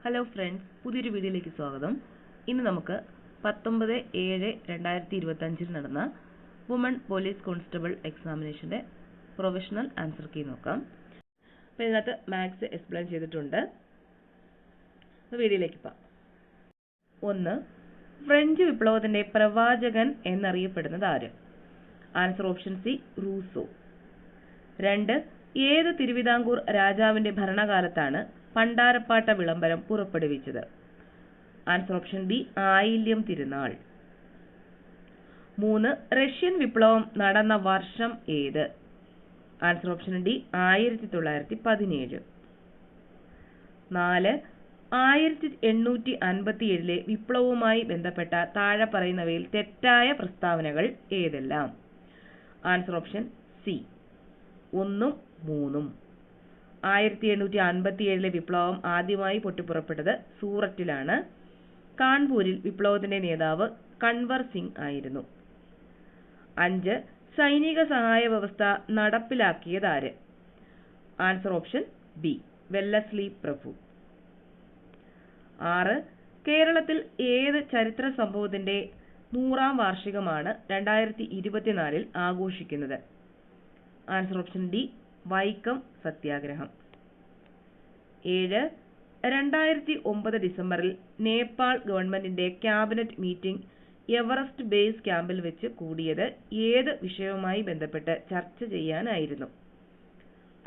Hello friends, പുതിയൊരു വീഡിയോയിലേക്ക് സ്വാഗതം. ഇന്ന് നമുക്ക് 19/7/2025 നടന്ന വുമൺ പോലീസ് കോൺസ്റ്റബിൾ എക്സാമിനേഷന്റെ പ്രൊഫഷണൽ ആൻസർ കീ നോക്കാം. അപ്പോൾ ഇതിനകത്ത് മാത്സ് എക്സ്പ്ലെയിൻ ചെയ്തിട്ടുണ്ട്. വീഡിയോയിലേക്ക് പോകാം. 1. ഫ്രഞ്ച് വിപ്ലവത്തിന്റെ പ്രവാചകൻ എന്നറിയപ്പെടുന്നത് ആര്? Answer option C, Rousseau. 2. ഏത് തിരുവിതാംകൂർ രാജാവിന്റെ ഭരണകാലത്താണ് പണ്ടാരപ്പാട്ട വിളംബരം പുറപ്പെടുവിച്ചത്? ആൻസർ ഓപ്ഷൻ ബി, ആയില്യം തിരുനാൾ. 3. റഷ്യൻ വിപ്ലവം നടന്ന വർഷം ഏത്? Answer option D, 1917. 4. 1857 വിപ്ലവവുമായി ബന്ധപ്പെട്ട താഴെ പറയുന്നവയിൽ തെറ്റായ പ്രസ്താവനകൾ ഏതെല്ലാം? ആൻസർ ഓപ്ഷൻ സി, 1ഉം 3ഉം. 1857 വിപ്ലവം ആദ്യമായി പൊട്ടിപ്പുറപ്പെട്ടത് സൂററ്റിലാണ്. കാൺപൂരിൽ വിപ്ലവത്തിന്റെ നേതാവ് കൻവർ സിംഗ് ആയിരുന്നു. 5. സൈനിക സഹായ വ്യവസ്ഥ നടപ്പിലാക്കിയതാര്? ആൻസർ ഓപ്ഷൻ ബി, വെല്ലസ്ലി പ്രഭു. 6. കേരളത്തിൽ ഏത് ചരിത്ര സംഭവത്തിന്റെ 100ാം വാർഷികമാണ് 2024 ആഘോഷിക്കുന്നത്? ആൻസർ ഓപ്ഷൻ ഡി, വൈക്കം സത്യാഗ്രഹം. 7. 2009 ഡിസംബറിൽ നേപ്പാൾ ഗവൺമെന്റിന്റെ ക്യാബിനറ്റ് മീറ്റിംഗ് എവറസ്റ്റ് ബേസ് ക്യാമ്പിൽ വെച്ച് കൂടിയത് ഏത് വിഷയവുമായി ബന്ധപ്പെട്ട് ചർച്ച ചെയ്യാനായിരുന്നു?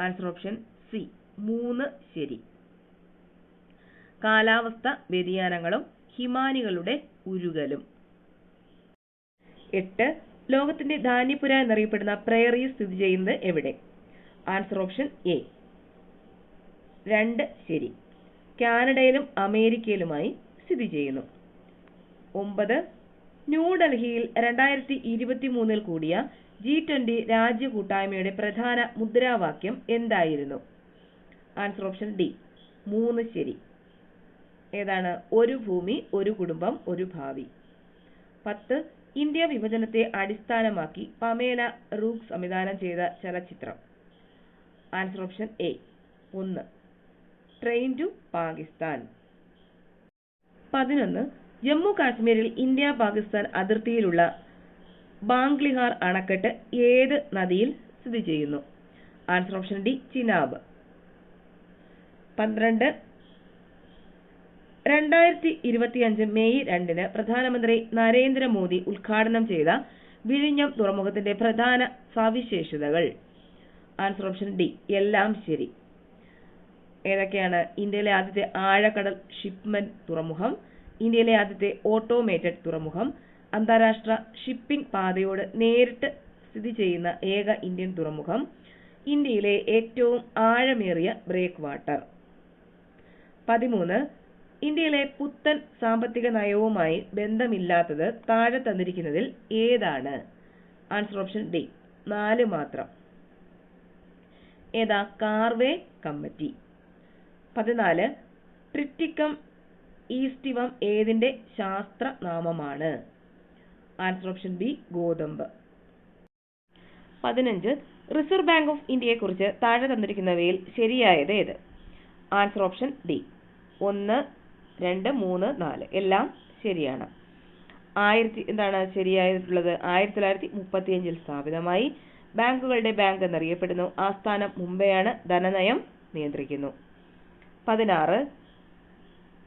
ആൻസർ ഓപ്ഷൻ സി, 3 ശരി. കാലാവസ്ഥ വ്യതിയാനങ്ങളും ഹിമാനികളുടെ ഉരുകലും. 8. ലോകത്തിന്റെ ധാന്യപുര എന്നറിയപ്പെടുന്ന പ്രയറി സ്ഥിതി ചെയ്യുന്നത് എവിടെ? ആൻസർ ഓപ്ഷൻ എ, 2 ശരി. കാനഡയിലും അമേരിക്കയിലുമായി സ്ഥിതി ചെയ്യുന്നു. 9. ന്യൂഡൽഹിയിൽ 2023 കൂടിയ G20 രാജ്യ കൂട്ടായ്മയുടെ പ്രധാന മുദ്രാവാക്യം എന്തായിരുന്നു? ആൻസർ ഓപ്ഷൻ ഡി, 3 ശരി. ഏതാണ്? ഒരു ഭൂമി, ഒരു കുടുംബം, ഒരു ഭാവി. 10. ഇന്ത്യ വിഭജനത്തെ അടിസ്ഥാനമാക്കി പമേല റൂക്ക് സംവിധാനം ചെയ്ത ചലച്ചിത്രം? Answer option A, 1 train to Pakistan. 11. Jammu കാശ്മീരിൽ ഇന്ത്യ പാകിസ്ഥാൻ അതിർത്തിയിലുള്ള ബാംഗ്ലിഹാർ അണക്കെട്ട് ഏത് നദിയിൽ സ്ഥിതി ചെയ്യുന്നു? Answer option D, Chenab. 12. 2025 May 2 പ്രധാനമന്ത്രി നരേന്ദ്രമോദി ഉദ്ഘാടനം ചെയ്ത വിഴിഞ്ഞം തുറമുഖത്തിന്റെ പ്രധാന സവിശേഷതകൾ? ആൻസർ ഓപ്ഷൻ ഡി, എല്ലാം ശരി. ഏതൊക്കെയാണ്? ഇന്ത്യയിലെ ആദ്യത്തെ ആഴക്കടൽ ഷിപ്മെന്റ് തുറമുഖം, ഇന്ത്യയിലെ ആദ്യത്തെ ഓട്ടോമേറ്റഡ് തുറമുഖം, അന്താരാഷ്ട്ര ഷിപ്പിംഗ് പാതയോട് നേരിട്ട് സ്ഥിതി ചെയ്യുന്ന ഏക ഇന്ത്യൻ തുറമുഖം, ഇന്ത്യയിലെ ഏറ്റവും ആഴമേറിയ ബ്രേക്ക് വാട്ടർ. 13. ഇന്ത്യയിലെ പുത്തൻ സാമ്പത്തിക നയവുമായി ബന്ധമില്ലാത്തത് താഴെ തന്നിരിക്കുന്നതിൽ ഏതാണ്? ആൻസർ ഓപ്ഷൻ ഡി, 4 മാത്രം. ഏതാ? കാർവേ കമ്മിറ്റി. 14. ട്രിറ്റിക്കം ഈസ്റ്റിവം ഏതിന്റെ ശാസ്ത്രനാമമാണ്? ആൻസർ ഓപ്ഷൻ ബി, ഗോതമ്പ്. 15. റിസർവ് ബാങ്ക് ഓഫ് ഇന്ത്യയെ കുറിച്ച് താഴെ തന്നിരിക്കുന്നവയിൽ ശരിയായത് ഏത്? ആൻസർ ഓപ്ഷൻ ഡി, 1, 2, 3, 4 എല്ലാം ശരിയാണ്. എന്താണ് ശരിയായിട്ടുള്ളത്? 1935 സ്ഥാപിതമായി. ബാങ്കുകളുടെ ബാങ്ക് എന്നറിയപ്പെടുന്നു. ആസ്ഥാനം മുംബൈയാണ്. ധനനയം നിയന്ത്രിക്കുന്നു. 16.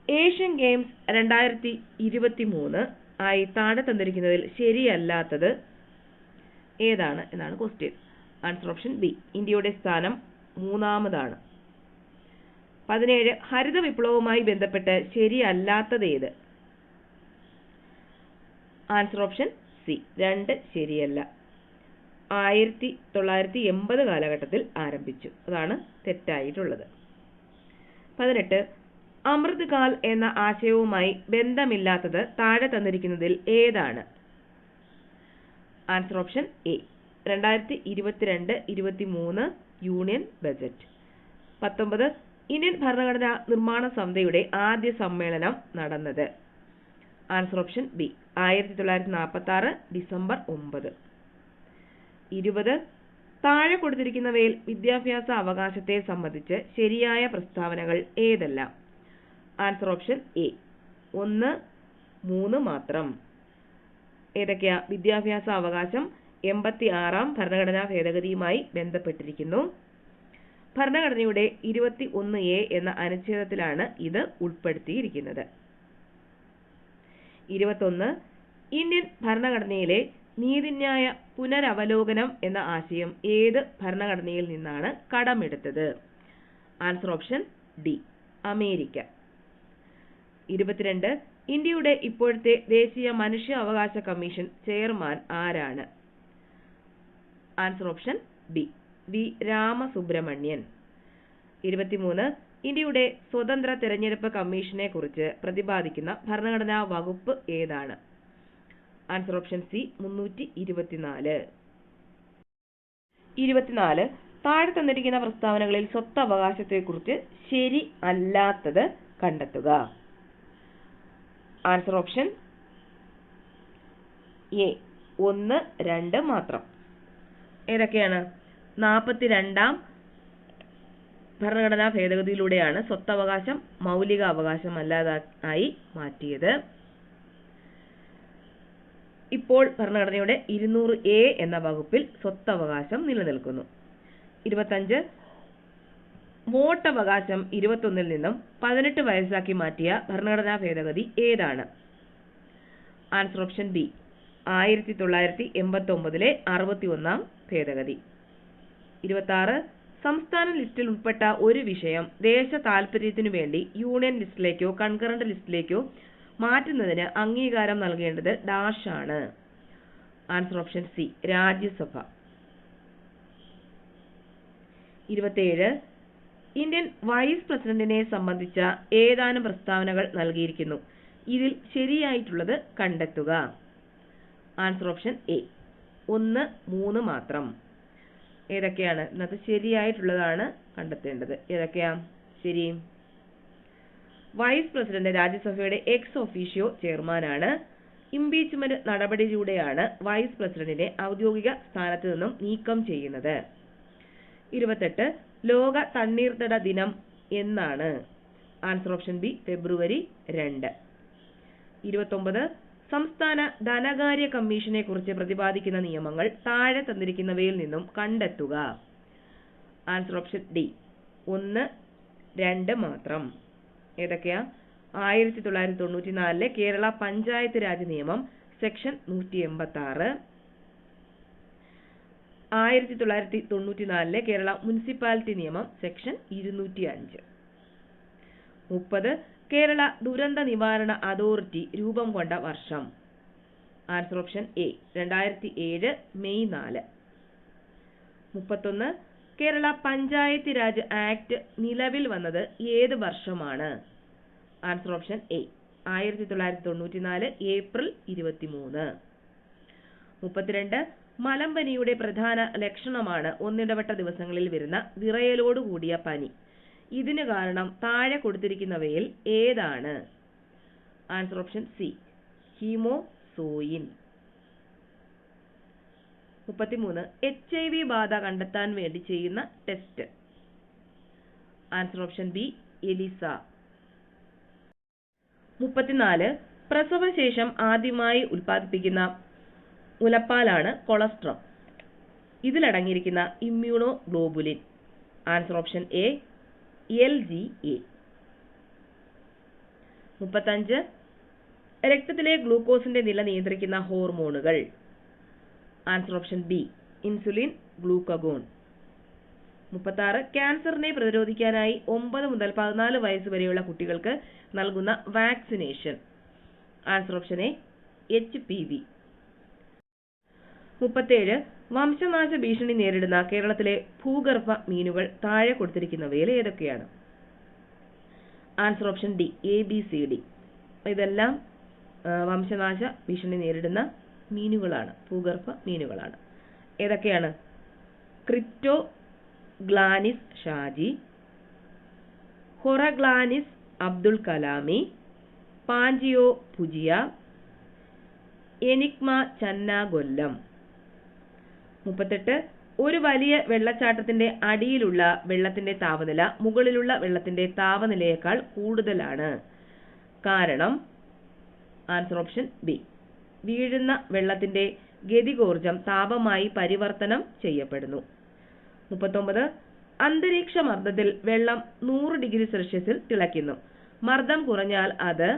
ഏഷ്യൻ ഗെയിംസ് 2023 ആയി താഴെ തന്നിരിക്കുന്നതിൽ ശരിയല്ലാത്തത് ഏതാണ് എന്നാണ് ക്വസ്റ്റ്യൻ. ആൻസർ ഓപ്ഷൻ ബി, ഇന്ത്യയുടെ സ്ഥാനം 3ാമതാണ്. 17. ഹരിത വിപ്ലവവുമായി ബന്ധപ്പെട്ട് ശരിയല്ലാത്തത് ഏത്? ആൻസർ ഓപ്ഷൻ സി, 2 ശരിയല്ല. 1980 കാലഘട്ടത്തിൽ ആരംഭിച്ചു. അതാണ് തെറ്റായിട്ടുള്ളത്. 18. അമൃത് കാൽ എന്ന ആശയവുമായി ബന്ധമില്ലാത്തത് താഴെ തന്നിരിക്കുന്നതിൽ ഏതാണ്? Answer option A, 2022-23 union budget. 19. Indian ഭരണഘടനാ നിർമ്മാണ സമിതിയുടെ ആദ്യ സമ്മേളനം നടന്നത്? Answer option B, 1946 December 9. 20. താഴെ കൊടുത്തിരിക്കുന്നവയിൽ വിദ്യാഭ്യാസ അവകാശത്തെ സംബന്ധിച്ച് ശരിയായ പ്രസ്താവനകൾ ഏതെല്ലാം? ആൻസർ ഓപ്ഷൻ എ 1, 3 മാത്രം. ഏതൊക്കെയാ? വിദ്യാഭ്യാസ അവകാശം 86-ാം ഭരണഘടനാ ഭേദഗതിയുമായി ബന്ധപ്പെട്ടിരിക്കുന്നു. ഭരണഘടനയുടെ 21A എന്ന അനുച്ഛേദത്തിലാണ് ഇത് ഉൾപ്പെടുത്തിയിരിക്കുന്നത്. 21. ഇന്ത്യൻ ഭരണഘടനയിലെ നീതിന്യായ പുനരവലോകനം എന്ന ആശയം ഏത് ഭരണഘടനയിൽ നിന്നാണ് കടമെടുത്തത്? Answer option D, America. 22. ഇന്ത്യയുടെ ഇപ്പോഴത്തെ ദേശീയ മനുഷ്യാവകാശ കമ്മീഷൻ ചെയർമാൻ ആരാണ്? Answer option B, V Ramasubramanian. 23. ഇന്ത്യയുടെ സ്വതന്ത്ര തെരഞ്ഞെടുപ്പ് കമ്മീഷനെ കുറിച്ച് പ്രതിപാദിക്കുന്ന ഭരണഘടനാ വകുപ്പ് ഏതാണ്? Answer option C, 324. 24. താഴെ തന്നിരിക്കുന്ന പ്രസ്താവനകളിൽ സ്വത്തവകാശത്തെക്കുറിച്ച് ശരി അല്ലാത്തത് കണ്ടെത്തുക. ആൻസർ ഓപ്ഷൻ എ 1, 2 മാത്രം. ഏതൊക്കെയാണ്? 42-ാം ഭരണഘടനാ ഭേദഗതിയിലൂടെയാണ് സ്വത്തവകാശം മൗലിക അവകാശം അല്ലാതായി മാറ്റിയത്. ഇപ്പോൾ ഭരണഘടനയുടെ 200A എന്ന വകുപ്പിൽ സ്വത്തവകാശം നിലനിൽക്കുന്നു. 25. വോട്ടവകാശം 21-ൽ നിന്നും 18 വയസ്സാക്കി മാറ്റിയ ഭരണഘടനാ ഭേദഗതി ഏതാണ്? ആൻസർ ഓപ്ഷൻ ബി, 1989-ലെ 61-ാം ഭേദഗതി. 26. സംസ്ഥാന ലിസ്റ്റിൽ ഉൾപ്പെട്ട ഒരു വിഷയം ദേശ താൽപര്യത്തിനു വേണ്ടി യൂണിയൻ ലിസ്റ്റിലേക്കോ കൺകറന്റ് ലിസ്റ്റിലേക്കോ മാറ്റുന്നതിന് അംഗീകാരം നൽകേണ്ടത് ഡാഷ് ആണ്? Answer option C, Rajya Sabha. 27. Indian vice പ്രസിഡന്റിനെ സംബന്ധിച്ച ഏതാനും പ്രസ്താവനകൾ നൽകിയിരിക്കുന്നു. ഇതിൽ ശരിയായിട്ടുള്ളത് കണ്ടെത്തുക. ആൻസർ ഓപ്ഷൻ എ 1, 3 മാത്രം. ഏതൊക്കെയാണ്? ഇന്നത്തെ ശരിയായിട്ടുള്ളതാണ് കണ്ടെത്തേണ്ടത്. ഏതൊക്കെയാ ശരി? വൈസ് പ്രസിഡന്റ് രാജ്യസഭയുടെ എക്സ് ഒഫീഷ്യോ ചെയർമാനാണ്. ഇംപീച്ച്മെന്റ് നടപടിയിലൂടെയാണ് വൈസ് പ്രസിഡന്റിനെ ഔദ്യോഗിക സ്ഥാനത്ത് നിന്നും നീക്കം ചെയ്യുന്നത്. 28. ലോക തണ്ണീർത്തട ദിനം എന്നാണ്? ആൻസർ ഓപ്ഷൻ ബി, ഫെബ്രുവരി 2. 29. സംസ്ഥാന ധനകാര്യ കമ്മീഷനെ കുറിച്ച് പ്രതിപാദിക്കുന്ന നിയമങ്ങൾ താഴെ തന്നിരിക്കുന്നവയിൽ നിന്നും കണ്ടെത്തുക. ആൻസർ ഓപ്ഷൻ ഡി, 1, 2 മാത്രം. ഏതൊക്കെയാ? 1994-ലെ കേരള പഞ്ചായത്ത് രാജ് നിയമം സെക്ഷൻ 186, 1994-ലെ കേരള മുനിസിപ്പാലിറ്റി നിയമം സെക്ഷൻ 205. 30. കേരള ദുരന്ത നിവാരണ അതോറിറ്റി രൂപം കൊണ്ട വർഷം? Answer option A, 2007 May 4. 31. Kerala panchayat Raj act നിലവിൽ വന്നത് ഏത് വർഷമാണ്? Answer option A, 1994 April 23. 32. മലമ്പനിയുടെ പ്രധാന ലക്ഷണമാണ് ഒന്നിടവിട്ട ദിവസങ്ങളിൽ വരുന്ന വിറയലോട് കൂടിയ പനി. ഇതിന് കാരണം താഴെ കൊടുത്തിരിക്കുന്നവയിൽ ഏതാണ്? Answer option C, haemozoin. 33. HIV ബാധ കണ്ടെത്താൻ വേണ്ടി ചെയ്യുന്ന test? Answer option B, ELISA. 34. പ്രസവശേഷം ആദ്യമായി ഉൽപ്പാദിപ്പിക്കുന്ന മുലപ്പാലാണ് കൊളസ്ട്രം. ഇതിലടങ്ങിയിരിക്കുന്ന immunoglobulin? Answer option A, LGA. 35. രക്തത്തിലെ ഗ്ലൂക്കോസിന്റെ നില നിയന്ത്രിക്കുന്ന ഹോർമോണുകൾ? Answer option B, insulin, glucagon. 36. ക്യാൻസറിനെ പ്രതിരോധിക്കാനായി 9 മുതൽ 14 വയസ്സ് വരെയുള്ള കുട്ടികൾക്ക് നൽകുന്ന vaccination? Answer option A, HPV. 37. വംശനാശ ഭീഷണി നേരിടുന്ന കേരളത്തിലെ ഭൂഗർഭ മീനുകൾ താഴെ കൊടുത്തിരിക്കുന്നവയിൽ ഏതൊക്കെയാണ്? Answer option D, ABCD. ഇതെല്ലാം വംശനാശ ഭീഷണി നേരിടുന്ന മീനുകളാണ്, ഭൂഗർഭ മീനുകളാണ്. ഏതൊക്കെയാണ്? ക്രിപ്റ്റോഗ്ലാനിസ് ഷാജി, ഹൊറഗ്ലാനിസ് അബ്ദുൽ കലാമി, പാഞ്ചിയോ ഭുജിയ, എനിഗ്മ ചന്ന കൊല്ലം. 38. ഒരു വലിയ വെള്ളച്ചാട്ടത്തിന്റെ അടിയിലുള്ള വെള്ളത്തിന്റെ താപനില മുകളിലുള്ള വെള്ളത്തിന്റെ താപനിലയേക്കാൾ കൂടുതലാണ്. കാരണം ആൻസർ ഓപ്ഷൻ ബി. വീഴുന്ന വെള്ളത്തിന്റെ ഗതികോർജം താപമായി പരിവർത്തനം ചെയ്യപ്പെടുന്നു. 39. അന്തരീക്ഷ മർദ്ദത്തിൽ വെള്ളം 100 ഡിഗ്രി സെൽഷ്യസിൽ തിളയ്ക്കുന്നു. മർദ്ദം കുറഞ്ഞാൽ അത്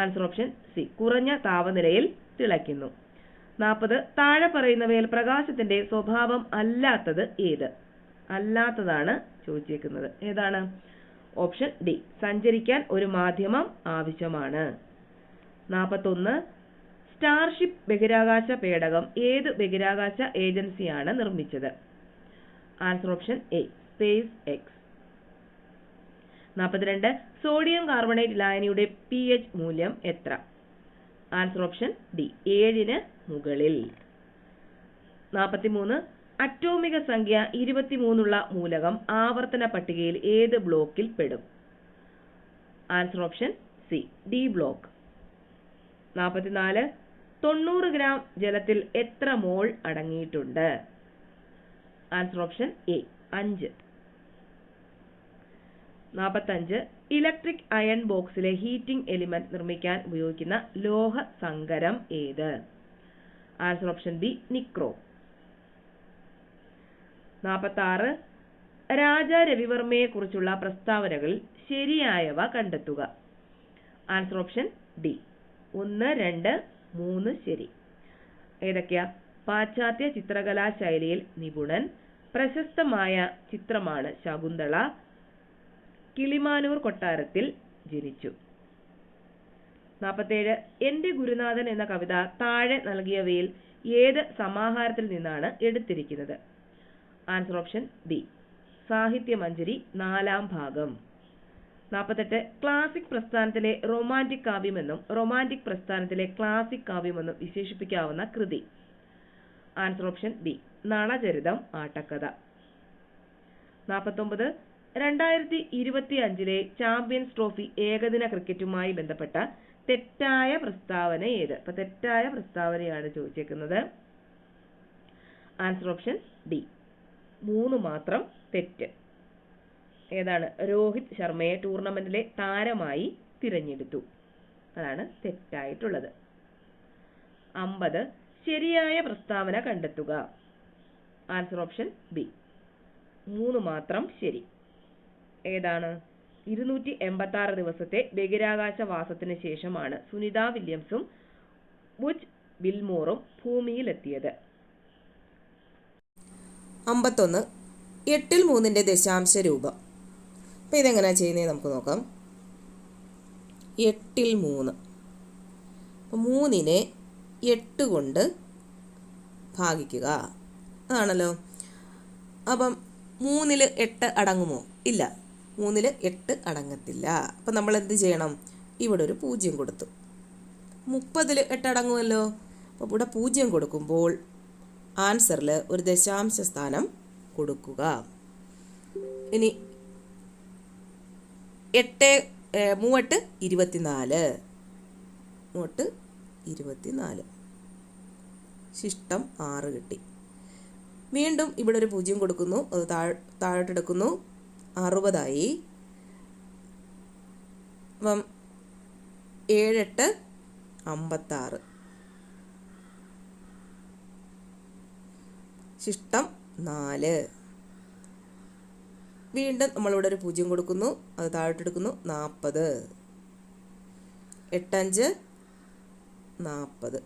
ആൻസർ ഓപ്ഷൻ സി. കുറഞ്ഞ താപനിലയിൽ തിളയ്ക്കുന്നു. 40. താഴെ പറയുന്നവയിൽ പ്രകാശത്തിന്റെ സ്വഭാവം അല്ലാത്തത് ഏത്? അല്ലാത്തതാണ് ചോദിച്ചേക്കുന്നത്. ഏതാണ്? Option D. സഞ്ചരിക്കാൻ ഒരു മാധ്യമം ആവശ്യമാണ്. 41. സ്റ്റാർഷിപ്പ് ബഹിരാകാശ പേടകം ഏത് ബഹിരാകാശ ഏജൻസിയാണ് നിർമ്മിച്ചത്? Answer option A. SpaceX. 42. Sodium carbonate ലായനിയുടെ pH മൂല്യം എത്ര? Answer option D. 7ന് മുകളിൽ. 43. അറ്റോമിക സംഖ്യ 23 മൂലകം ആവർത്തന പട്ടികയിൽ ഏത് ബ്ലോക്കിൽ പെടും? Answer option C. D block. 44. 90 gram ജലത്തിൽ എത്ര മോൾ അടങ്ങിയിട്ടുണ്ട്? Answer option A. 5. 45. Electric iron ബോക്സിലെ ഹീറ്റിംഗ് എലിമെന്റ് നിർമ്മിക്കാൻ ഉപയോഗിക്കുന്ന ലോഹ സങ്കരം ഏത്? Answer option B. നിക്രോം. 46. രാജ രവിവർമ്മയെ കുറിച്ചുള്ള പ്രസ്താവനകളിൽ ശരിയായവ കണ്ടെത്തുക. Answer option D. 1, 2, 3 ശരി. ഏതൊക്കെയാ? പാശ്ചാത്യ ചിത്രകലാ ശൈലിയിൽ നിപുണൻ, പ്രശസ്തമായ ചിത്രമാണ് ശകുന്തള, കിളിമാനൂർ കൊട്ടാരത്തിൽ ജനിച്ചു. 47. എന്റെ ഗുരുനാഥൻ എന്ന കവിത താഴെ നൽകിയവയിൽ ഏത് സമാഹാരത്തിൽ നിന്നാണ് എടുത്തിരിക്കുന്നത്? Answer option B. സാഹിത്യമഞ്ജരി 4ാം ഭാഗം. 48. ക്ലാസിക് പ്രസ്ഥാനത്തിലെ റൊമാന്റിക് കാവ്യമെന്നും റൊമാന്റിക് പ്രസ്ഥാനത്തിലെ ക്ലാസിക് കാവ്യമെന്നും വിശേഷിപ്പിക്കാവുന്ന കൃതി? Answer option B. നളചരിതം ആട്ടക്കഥ. 49. 2025 ചാമ്പ്യൻസ് ട്രോഫി ഏകദിന ക്രിക്കറ്റുമായി ബന്ധപ്പെട്ട തെറ്റായ പ്രസ്താവന ഏത്? അപ്പൊ തെറ്റായ പ്രസ്താവനയാണ് ചോദിച്ചേക്കുന്നത്. Answer option D. 3 മാത്രം തെറ്റ്. ഏതാണ്? രോഹിത് ശർമ്മയെ ടൂർണമെന്റിലെ താരമായി തിരഞ്ഞെടുത്തു. അതാണ് തെറ്റായിട്ടുള്ളത്. 50. ശരിയായ പ്രസ്താവന കണ്ടെത്തുക. Answer option B. 3 മാത്രം ശരി. ഏതാണ്? 286 ദിവസത്തെ ബഹിരാകാശ വാസത്തിന് ശേഷമാണ് സുനിത വില്യംസും ബുച്ച് വിൽമോറും ഭൂമിയിലെത്തിയത്. 51. 8ൽ 3ന്റെ ദശാംശ രൂപം. അപ്പോൾ ഇതെങ്ങനെയാണ് ചെയ്യുന്നത് നമുക്ക് നോക്കാം. 8ൽ 3. അപ്പോൾ 3നെ 8 കൊണ്ട് ഭാഗിക്കുക അതാണല്ലോ. അപ്പം 3ൽ 8 അടങ്ങുമോ? ഇല്ല, 3ൽ 8 അടങ്ങത്തില്ല. അപ്പം നമ്മൾ എന്ത് ചെയ്യണം? ഇവിടെ ഒരു 0 കൊടുത്തു. 30ൽ 8 അടങ്ങുമല്ലോ. അപ്പോൾ ഇവിടെ 0 കൊടുക്കുമ്പോൾ ആൻസറിൽ ഒരു ദശാംശ സ്ഥാനം കൊടുക്കുക. ഇനി 8 3 24. 3 24. ശിഷ്ടം 6 കിട്ടി. വീണ്ടും ഇവിടെ ഒരു 0 കൊടുക്കുന്നു, അത് താഴോട്ടെടുക്കുന്നു, 60 അപ്പം 7 8 56. ശിഷ്ടം 4. വീണ്ടും നമ്മളിവിടെ ഒരു 0 കൊടുക്കുന്നു, അത് താഴോട്ടെടുക്കുന്നു, 40. 8 5 40.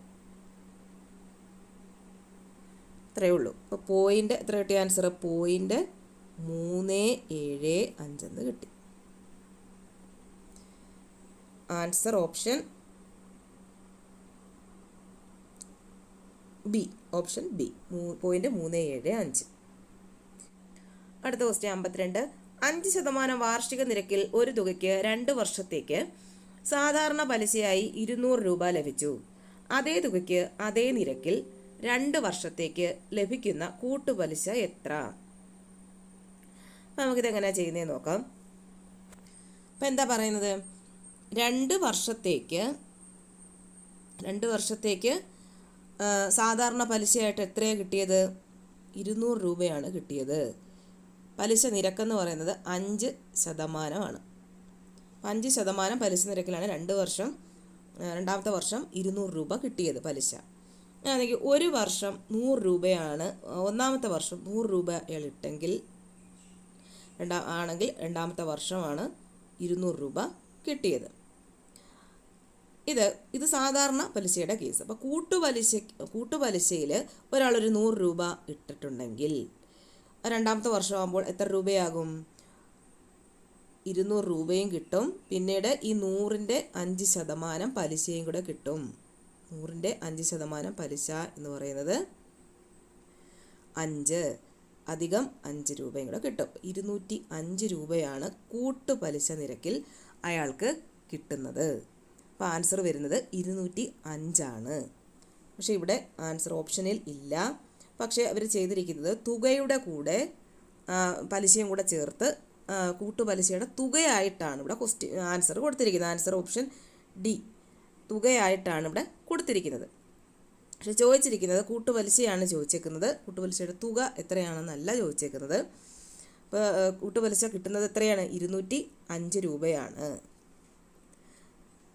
ഇത്രയേ ഉള്ളൂ. അപ്പോൾ പോയിൻ്റ് എത്ര കിട്ടി? ആൻസർ പോയിൻ്റ് 375 കിട്ടി. Answer option B. Option B. Point 375. അടുത്ത ക്വസ്റ്റ്യൻ 52. 5% വാർഷിക നിരക്കിൽ ഒരു തുകയ്ക്ക് 2 വർഷത്തേക്ക് സാധാരണ പലിശയായി 200 രൂപ ലഭിച്ചു. അതേ തുകയ്ക്ക് അതേ നിരക്കിൽ 2 വർഷത്തേക്ക് ലഭിക്കുന്ന കൂട്ടുപലിശ എത്ര? നമുക്കിതെങ്ങനെയാണ് ചെയ്യുന്നതെന്ന് നോക്കാം. അപ്പം എന്താ പറയുന്നത്? 2 വർഷത്തേക്ക് സാധാരണ പലിശയായിട്ട് എത്രയാണ് കിട്ടിയത്? 200 രൂപയാണ് കിട്ടിയത്. പലിശ നിരക്കെന്ന് പറയുന്നത് 5%. 5% പലിശ നിരക്കിലാണ് രണ്ടാമത്തെ വർഷം 200 രൂപ കിട്ടിയത് പലിശ. ആണെങ്കിൽ ഒരു വർഷം 100 രൂപയാണ്, ഒന്നാമത്തെ വർഷം 100 രൂപ ഇട്ടെങ്കിൽ രണ്ടാമത്തെ വർഷമാണ് 200 രൂപ കിട്ടിയത്. ഇത് സാധാരണ പലിശയുടെ കേസ്. അപ്പോൾ കൂട്ടുപലിശയിൽ ഒരാളൊരു 100 രൂപ ഇട്ടിട്ടുണ്ടെങ്കിൽ രണ്ടാമത്തെ വർഷമാകുമ്പോൾ എത്ര രൂപയാകും? 200 രൂപയും കിട്ടും. പിന്നീട് ഈ 100ൻ്റെ 5% പലിശയും കൂടെ കിട്ടും. 100ൻ്റെ 5% പലിശ എന്ന് പറയുന്നത് 5 അധികം 5 രൂപയും കൂടെ കിട്ടും. 205 രൂപയാണ് കൂട്ടുപലിശ നിരക്കിൽ അയാൾക്ക് കിട്ടുന്നത്. അപ്പോൾ ആൻസർ വരുന്നത് 205 ആണ്. പക്ഷേ ഇവിടെ ആൻസർ ഓപ്ഷനിൽ ഇല്ല. പക്ഷേ അവർ ചെയ്തിരിക്കുന്നത് തുകയുടെ കൂടെ പലിശയും കൂടെ ചേർത്ത് കൂട്ടുപലിശയുടെ തുകയായിട്ടാണ് ഇവിടെ ആൻസർ കൊടുത്തിരിക്കുന്നത്. ആൻസർ ഓപ്ഷൻ ഡി, തുകയായിട്ടാണ് ഇവിടെ കൊടുത്തിരിക്കുന്നത്. പക്ഷെ ചോദിച്ചിരിക്കുന്നത് കൂട്ടുപലിശയാണ് ചോദിച്ചേക്കുന്നത്. കൂട്ടുപലിശയുടെ തുക എത്രയാണെന്നല്ല ചോദിച്ചേക്കുന്നത്. അപ്പോൾ കൂട്ടുപലിശ കിട്ടുന്നത് എത്രയാണ്? 205 രൂപയാണ്.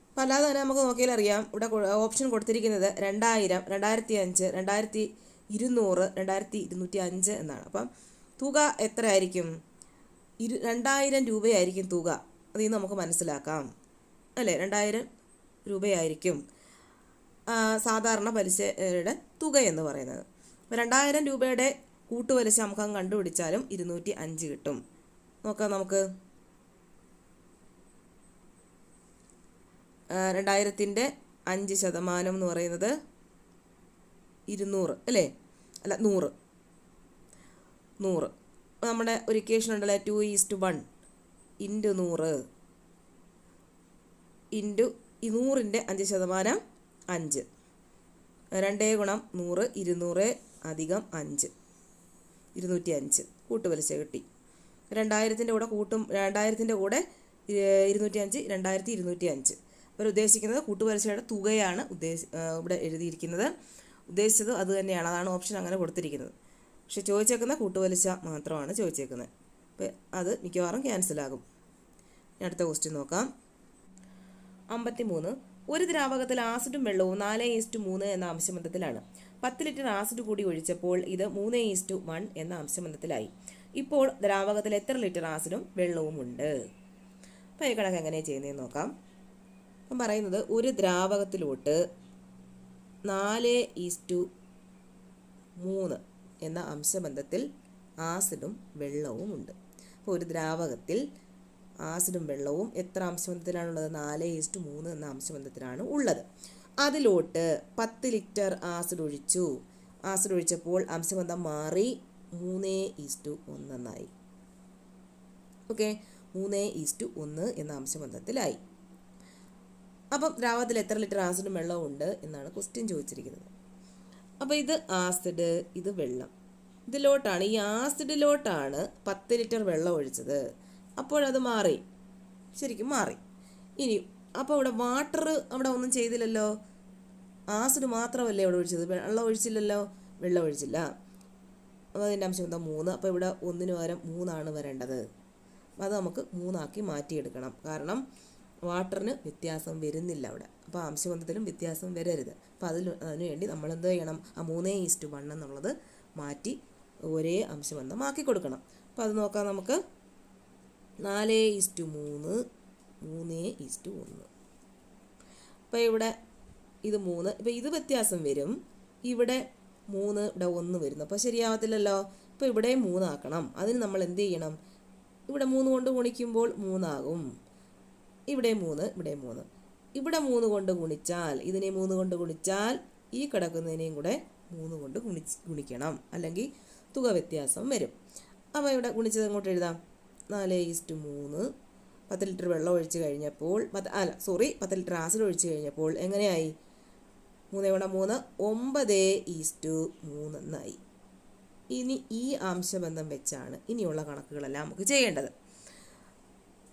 അപ്പോൾ അല്ലാതെ തന്നെ നമുക്ക് നോക്കിയാൽ അറിയാം, ഇവിടെ ഓപ്ഷൻ കൊടുത്തിരിക്കുന്നത് 2000, 2005, 2200, 2205 എന്നാണ്. അപ്പം തുക എത്രയായിരിക്കും? 2000 രൂപയായിരിക്കും തുക. അതിൽ നിന്ന് നമുക്ക് മനസ്സിലാക്കാം അല്ലേ? 2000 രൂപയായിരിക്കും സാധാരണ പലിശയുടെ തുക എന്ന് പറയുന്നത്. അപ്പോൾ 2000 രൂപയുടെ കൂട്ടുപലിശ നമുക്ക് കണ്ടുപിടിച്ചാലും 205 കിട്ടും. നോക്കാം നമുക്ക്. 2000ൻ്റെ 5% എന്ന് പറയുന്നത് 200 അല്ലേ? അല്ല 100. നമ്മുടെ ഒരു ഇക്വേഷൻ ഉണ്ടല്ലേ, 2:1 ഇൻറ്റു 100 ഇൻറ്റു 100ൻ്റെ 5% 5. 2 ഗുണം 100 200 അധികം 5 205 കൂട്ടുപലിശ കിട്ടി. 2000ൻ്റെ കൂടെ 205 2205. അവർ ഉദ്ദേശിക്കുന്നത് കൂട്ടുപലിശയുടെ തുകയാണ് ഇവിടെ എഴുതിയിരിക്കുന്നത്. ഉദ്ദേശിച്ചത് അത് തന്നെയാണ്. അതാണ് ഓപ്ഷൻ അങ്ങനെ കൊടുത്തിരിക്കുന്നത്. പക്ഷെ ചോദിച്ചേക്കുന്ന കൂട്ടുപലിശ മാത്രമാണ് ചോദിച്ചേക്കുന്നത്. അപ്പോൾ അത് മിക്കവാറും ക്യാൻസലാകും. അടുത്ത ക്വസ്റ്റ്യൻ നോക്കാം. 53. ഒരു ദ്രാവകത്തിൽ ആസിഡും വെള്ളവും 4:3 എന്ന അംശബന്ധത്തിലാണ്. 10 ലിറ്റർ ആസിഡ് കൂടി ഒഴിച്ചപ്പോൾ ഇത് 3:1 എന്ന അംശബന്ധത്തിലായി. ഇപ്പോൾ ദ്രാവകത്തിൽ എത്ര ലിറ്റർ ആസിഡും വെള്ളവും ഉണ്ട്? അപ്പോൾ ഈ കണക്ക് എങ്ങനെയാണ് ചെയ്യുന്നതെന്ന് നോക്കാം. അപ്പം പറയുന്നത് ഒരു ദ്രാവകത്തിലോട്ട് 4:3 എന്ന അംശബന്ധത്തിൽ ആസിഡും വെള്ളവും ഉണ്ട്. അപ്പോൾ ഒരു ദ്രാവകത്തിൽ ആസിഡും വെള്ളവും എത്ര അംശബന്ധത്തിലാണുള്ളത്? 4:3 എന്ന അംശബന്ധത്തിലാണ് ഉള്ളത്. അതിലോട്ട് 10 ലിറ്റർ ആസിഡ് ഒഴിച്ചപ്പോൾ അംശബന്ധം മാറി 3:1 എന്നായി. ഓക്കെ, 3:1 എന്ന അംശബന്ധത്തിലായി. അപ്പം ദ്രാവകത്തിൽ എത്ര ലിറ്റർ ആസിഡും വെള്ളവും ഉണ്ട് എന്നാണ് ക്വസ്റ്റ്യൻ ചോദിച്ചിരിക്കുന്നത്. അപ്പോൾ ഇത് ആസിഡ്, ഇത് വെള്ളം. ഇതിലോട്ടാണ്, ഈ ആസിഡിലോട്ടാണ് 10 ലിറ്റർ വെള്ളം ഒഴിച്ചത്. അപ്പോഴത് മാറി, ശരിക്കും മാറി. ഇനി അപ്പോൾ ഇവിടെ വാട്ടർ അവിടെ ഒന്നും ചെയ്തില്ലല്ലോ, ആസിഡ് മാത്രമല്ലേ അവിടെ ഒഴിച്ചത്, വെള്ളം ഒഴിച്ചില്ലല്ലോ, വെള്ളം ഒഴിച്ചില്ല. അപ്പോൾ അതിൻ്റെ അംശബന്ധം 3. അപ്പോൾ ഇവിടെ 1 പകരം 3 വരേണ്ടത്. അപ്പോൾ അത് നമുക്ക് 3 മാറ്റിയെടുക്കണം. കാരണം വാട്ടറിന് വ്യത്യാസം വരുന്നില്ല അവിടെ. അപ്പോൾ അംശബന്ധത്തിലും വ്യത്യാസം വരരുത്. അപ്പോൾ അതിനു വേണ്ടി നമ്മൾ എന്ത് ചെയ്യണം? ആ 3:1 എന്നുള്ളത് മാറ്റി ഒരേ അംശബന്ധമാക്കി കൊടുക്കണം. അപ്പോൾ അത് നോക്കാം നമുക്ക്. 4:3 3:1. അപ്പോൾ ഇവിടെ ഇത് 3. ഇപ്പോൾ ഇത് വ്യത്യാസം വരും. ഇവിടെ 3, ഇവിടെ 1 വരുന്നു. അപ്പോൾ ശരിയാവത്തില്ലല്ലോ. ഇപ്പോൾ ഇവിടെ 3 ആക്കണം. അതിന് നമ്മൾ എന്ത് ചെയ്യണം? ഇവിടെ 3 കൊണ്ട് ഗുണിക്കുമ്പോൾ 3 ആകും. ഇവിടെ 3, ഇവിടെ 3. ഇവിടെ 3 കൊണ്ട് ഗുണിച്ചാൽ, ഇതിനെ 3 കൊണ്ട് ഗുണിച്ചാൽ ഈ കിടക്കുന്നതിനെയും കൂടെ 3 കൊണ്ട് ഗുണിക്കണം, അല്ലെങ്കിൽ തുക വ്യത്യാസം വരും. അപ്പോൾ ഇവിടെ ഗുണിച്ചത് അങ്ങോട്ട് എഴുതാം. 4:3. 10 ലിറ്റർ വെള്ളം ഒഴിച്ച് കഴിഞ്ഞപ്പോൾ 10 ലിറ്റർ ആസിഡ് ഒഴിച്ച് കഴിഞ്ഞപ്പോൾ എങ്ങനെയായി? 3 × 3 9:3 എന്നായി. ഇനി ഈ അംശബന്ധം വെച്ചാണ് ഇനിയുള്ള കണക്കുകളെല്ലാം നമുക്ക് ചെയ്യേണ്ടത്.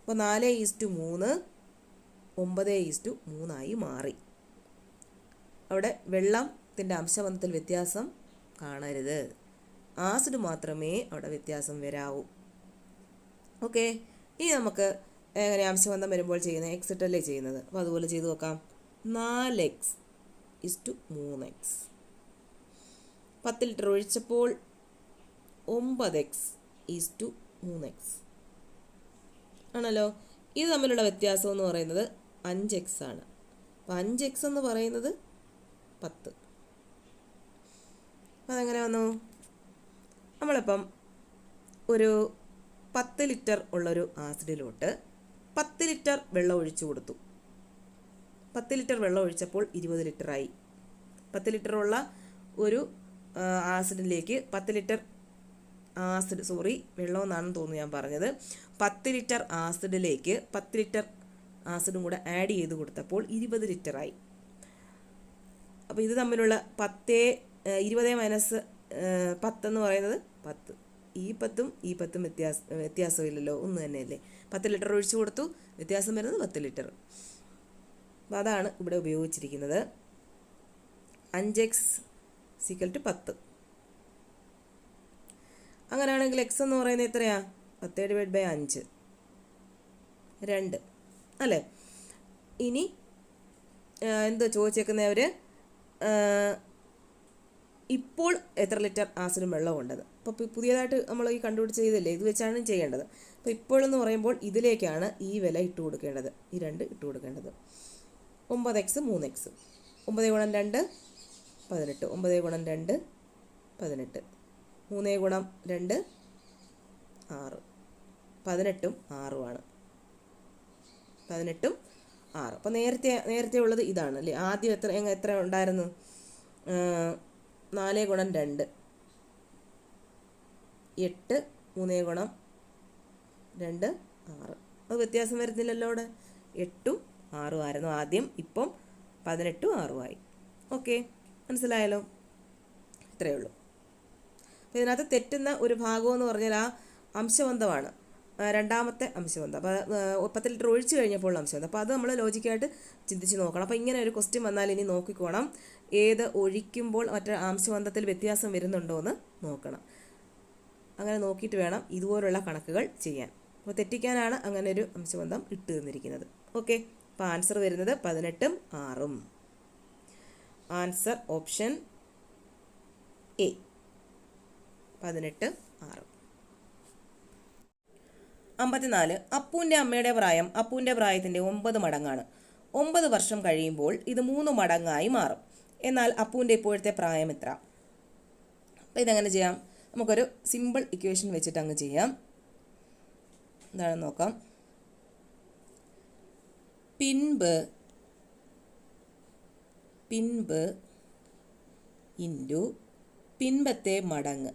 അപ്പോൾ 4:3 9:3 മാറി. അവിടെ വെള്ളത്തിൻ്റെ അംശബന്ധത്തിൽ വ്യത്യാസം കാണരുത്. ആസിഡ് മാത്രമേ അവിടെ വ്യത്യാസം വരാവൂ. ഓക്കെ, ഇനി നമുക്ക് എങ്ങനെ അംശബന്ധം വരുമ്പോൾ ചെയ്യുന്നത്? എക്സ് ഇട്ടല്ലേ ചെയ്യുന്നത്. അപ്പോൾ അതുപോലെ ചെയ്ത് നോക്കാം. 4x:3x. 10 ലിറ്റർ ഒഴിച്ചപ്പോൾ 9x:3x ആണല്ലോ. ഇത് തമ്മിലുള്ള വ്യത്യാസം എന്ന് പറയുന്നത് 5x ആണ്. അപ്പോൾ 5x എന്ന് പറയുന്നത് 10. അതെങ്ങനെ വന്നു? നമ്മളിപ്പം ഒരു 10 ലിറ്റർ ഉള്ളൊരു ആസിഡിലോട്ട് 10 ലിറ്റർ വെള്ളം ഒഴിച്ചു കൊടുത്തു. 10 ലിറ്റർ വെള്ളം ഒഴിച്ചപ്പോൾ 20 ലിറ്ററായി. 10 ലിറ്ററുള്ള ഒരു ആസിഡിലേക്ക് 10 ലിറ്റർ വെള്ളം എന്നാണെന്ന് തോന്നുന്നു ഞാൻ പറഞ്ഞത്. 10 ലിറ്റർ ആസിഡിലേക്ക് 10 ലിറ്റർ ആസിഡും കൂടെ ആഡ് ചെയ്ത് കൊടുത്തപ്പോൾ 20 ലിറ്ററായി. അപ്പോൾ ഇത് തമ്മിലുള്ള 20 മൈനസ് 10 എന്ന് പറയുന്നത് 10. ഈ 10ഉം ഈ 10ഉം വ്യത്യാസമില്ലല്ലോ, ഒന്ന് തന്നെയല്ലേ. 10 ലിറ്റർ ഒഴിച്ചു കൊടുത്തു, വ്യത്യാസം വരുന്നത് 10 ലിറ്റർ. അപ്പോൾ അതാണ് ഇവിടെ ഉപയോഗിച്ചിരിക്കുന്നത്. 5x = 10. അങ്ങനെയാണെങ്കിൽ എക്സ് എന്ന് പറയുന്നത് എത്രയാ? 10/5 2 അല്ലേ. ഇനി എന്തോ ചോദിച്ചേക്കുന്നവർ ഇപ്പോൾ എത്ര ലിറ്റർ ആസിഡും വെള്ളവും ഉണ്ടത്. അപ്പോൾ പുതിയതായിട്ട് നമ്മൾ ഈ കണ്ടുപിടിച്ച് ചെയ്തല്ലേ, ഇത് വെച്ചാണ് ചെയ്യേണ്ടത്. അപ്പോൾ ഇപ്പോഴെന്ന് പറയുമ്പോൾ ഇതിലേക്കാണ് ഈ വില ഇട്ട് കൊടുക്കേണ്ടത്, ഈ 2 ഇട്ട് കൊടുക്കേണ്ടത്. 9x 3x. 9 × 2 18. 9 × 2 18. 3 × 2 6. 18ഉം 6ഉമാണ്. 18ഉം 6. അപ്പോൾ നേരത്തെ ഉള്ളത് ഇതാണ് അല്ലേ. ആദ്യം എത്ര ഉണ്ടായിരുന്നു? 4 × 2 8. 3 × 2 6. അത് വ്യത്യാസം വരുന്നില്ലല്ലോ അവിടെ. 8ഉം 6ഉം ആയിരുന്നു ആദ്യം, ഇപ്പം 18ഉം 6ഉമായി. ഓക്കെ, മനസ്സിലായല്ലോ. ഇത്രയേ ഉള്ളൂ. അപ്പോൾ ഇതിനകത്ത് തെറ്റുന്ന ഒരു ഭാഗമെന്ന് പറഞ്ഞാൽ ആ അംശബന്ധമാണ്, രണ്ടാമത്തെ അംശബന്ധം. അപ്പോൾ 10 ലിറ്റർ ഒഴിച്ചു കഴിഞ്ഞപ്പോൾ അംശബന്ധം. അപ്പോൾ അത് നമ്മൾ ലോജിക്കായിട്ട് ചിന്തിച്ച് നോക്കണം. അപ്പോൾ ഇങ്ങനെ ഒരു ക്വസ്റ്റ്യൻ വന്നാൽ ഇനി നോക്കിക്കോണം, ഏത് ഒഴിക്കുമ്പോൾ മറ്റേ അംശബന്ധത്തിൽ വ്യത്യാസം വരുന്നുണ്ടോ എന്ന് നോക്കണം. അങ്ങനെ നോക്കിയിട്ട് വേണം ഇതുപോലുള്ള കണക്കുകൾ ചെയ്യാൻ. അപ്പോൾ തെറ്റിക്കാനാണ് അങ്ങനെ ഒരു അംശബന്ധം ഇട്ട് തന്നിരിക്കുന്നത്. ഓക്കെ, അപ്പോൾ ആൻസർ വരുന്നത് 18ഉം 6ഉം. Answer option A, 18 6. 54. അപ്പുവിൻ്റെ അമ്മയുടെ പ്രായം അപ്പുവിൻ്റെ പ്രായത്തിൻ്റെ 9 മടങ്ങാണ്. 9 വർഷം കഴിയുമ്പോൾ ഇത് 3 മടങ്ങായി മാറും. എന്നാൽ അപ്പുവിൻ്റെ ഇപ്പോഴത്തെ പ്രായം എത്ര? അപ്പോൾ ഇതെങ്ങനെ ചെയ്യാം? നമുക്കൊരു സിമ്പിൾ ഇക്വേഷൻ വെച്ചിട്ട് അങ്ങ് ചെയ്യാം. എന്താണെന്ന് നോക്കാം. പിൻപ് ഇൻറ്റു പിൻപത്തെ മടങ്ങ്.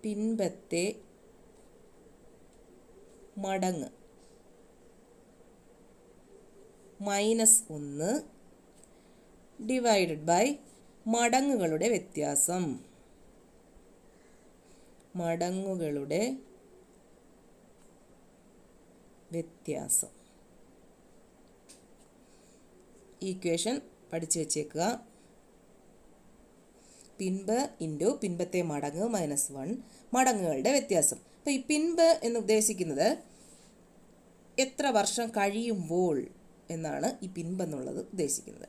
പിൻപത്തെ മടങ്ങ് -1 ഡിവൈഡഡ് ബൈ മടങ്ങുകളുടെ വ്യത്യാസം. മടങ്ങുകളുടെ വ്യത്യാസം. ഈക്വേഷൻ പഠിച്ചു വെച്ചേക്കുക. പിൻപ് ഇൻറ്റു പിൻപത്തെ മടങ്ങ് -1 മടങ്ങുകളുടെ വ്യത്യാസം. അപ്പോൾ ഈ പിൻപ് എന്ന് ഉദ്ദേശിക്കുന്നത് എത്ര വർഷം കഴിയുമ്പോൾ എന്നാണ് ഈ പിൻപ് എന്നുള്ളത് ഉദ്ദേശിക്കുന്നത്.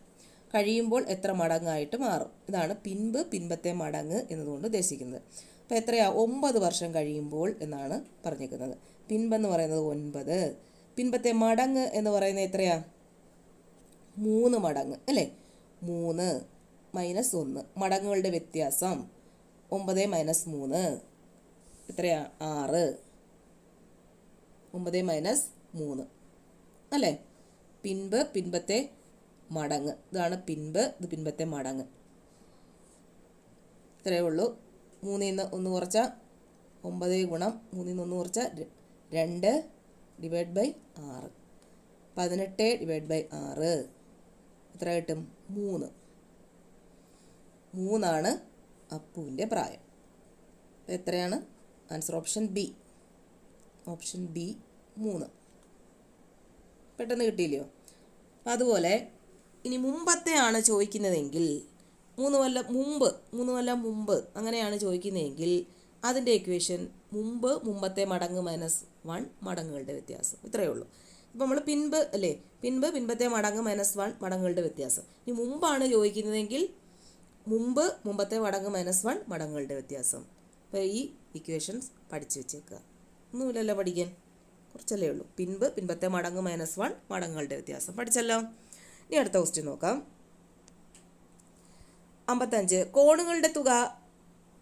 കഴിയുമ്പോൾ എത്ര മടങ്ങായിട്ട് മാറും, ഇതാണ് പിൻപ് പിൻപത്തെ മടങ്ങ് എന്നതുകൊണ്ട് ഉദ്ദേശിക്കുന്നത്. അപ്പോൾ എത്രയാ? 9 വർഷം കഴിയുമ്പോൾ എന്നാണ് പറഞ്ഞിരിക്കുന്നത്. പിൻപെന്ന് പറയുന്നത് 9. പിൻപത്തെ മടങ്ങ് എന്ന് പറയുന്നത് എത്രയാ? 3 മടങ്ങ് അല്ലേ. 3 - 1 മടങ്ങുകളുടെ വ്യത്യാസം. 9 - 3 എത്രയാ? 6. 9 - 3 അല്ലേ. പിൻപ് പിൻപത്തെ മടങ്ങ്, ഇതാണ് പിൻപ്, ഇത് പിൻപത്തെ മടങ്ങ്. ഇത്രയേ ഉള്ളൂ. 3 ൽ 1 കുറച്ചാൽ 9 ഗുണം 3 ൽ 1 കുറച്ചാൽ 2 ഡിവൈഡ് ബൈ 6. 18 ഡിവൈഡ് ബൈ 6 എത്ര കിട്ടും? 3. 3 അപ്പുവിൻ്റെ പ്രായം. എത്രയാണ്? Answer option B. Option B 3. പെട്ടെന്ന് കിട്ടിയില്ലയോ? അതുപോലെ ഇനി മുമ്പത്തെ ആണ് ചോദിക്കുന്നതെങ്കിൽ മൂന്ന് കൊല്ലം മുമ്പ് അങ്ങനെയാണ് ചോദിക്കുന്നതെങ്കിൽ അതിൻ്റെ ഇക്വേഷൻ മുമ്പത്തെ മടങ്ങ് -1 മടങ്ങുകളുടെ വ്യത്യാസം. ഇത്രയേ ഉള്ളൂ. ഇപ്പോൾ നമ്മൾ പിൻപത്തെ മടങ്ങ് -1 മടങ്ങുകളുടെ വ്യത്യാസം. ഇനി മുമ്പാണ് ചോദിക്കുന്നതെങ്കിൽ മുമ്പത്തെ മടങ്ങ് -1 മടങ്ങുകളുടെ വ്യത്യാസം. അപ്പോൾ ഈ ഇക്വേഷൻസ് പഠിച്ചു വെച്ചേക്കുക. ഒന്നുമില്ലല്ലോ പഠിക്കാൻ, കുറച്ചല്ലേ ഉള്ളൂ. പിൻപത്തെ മടങ്ങ് -1 മടങ്ങുകളുടെ വ്യത്യാസം പഠിച്ചല്ലോ. ഇനി അടുത്ത ക്വസ്റ്റ്യൻ നോക്കാം. 55. കോണുകളുടെ തുക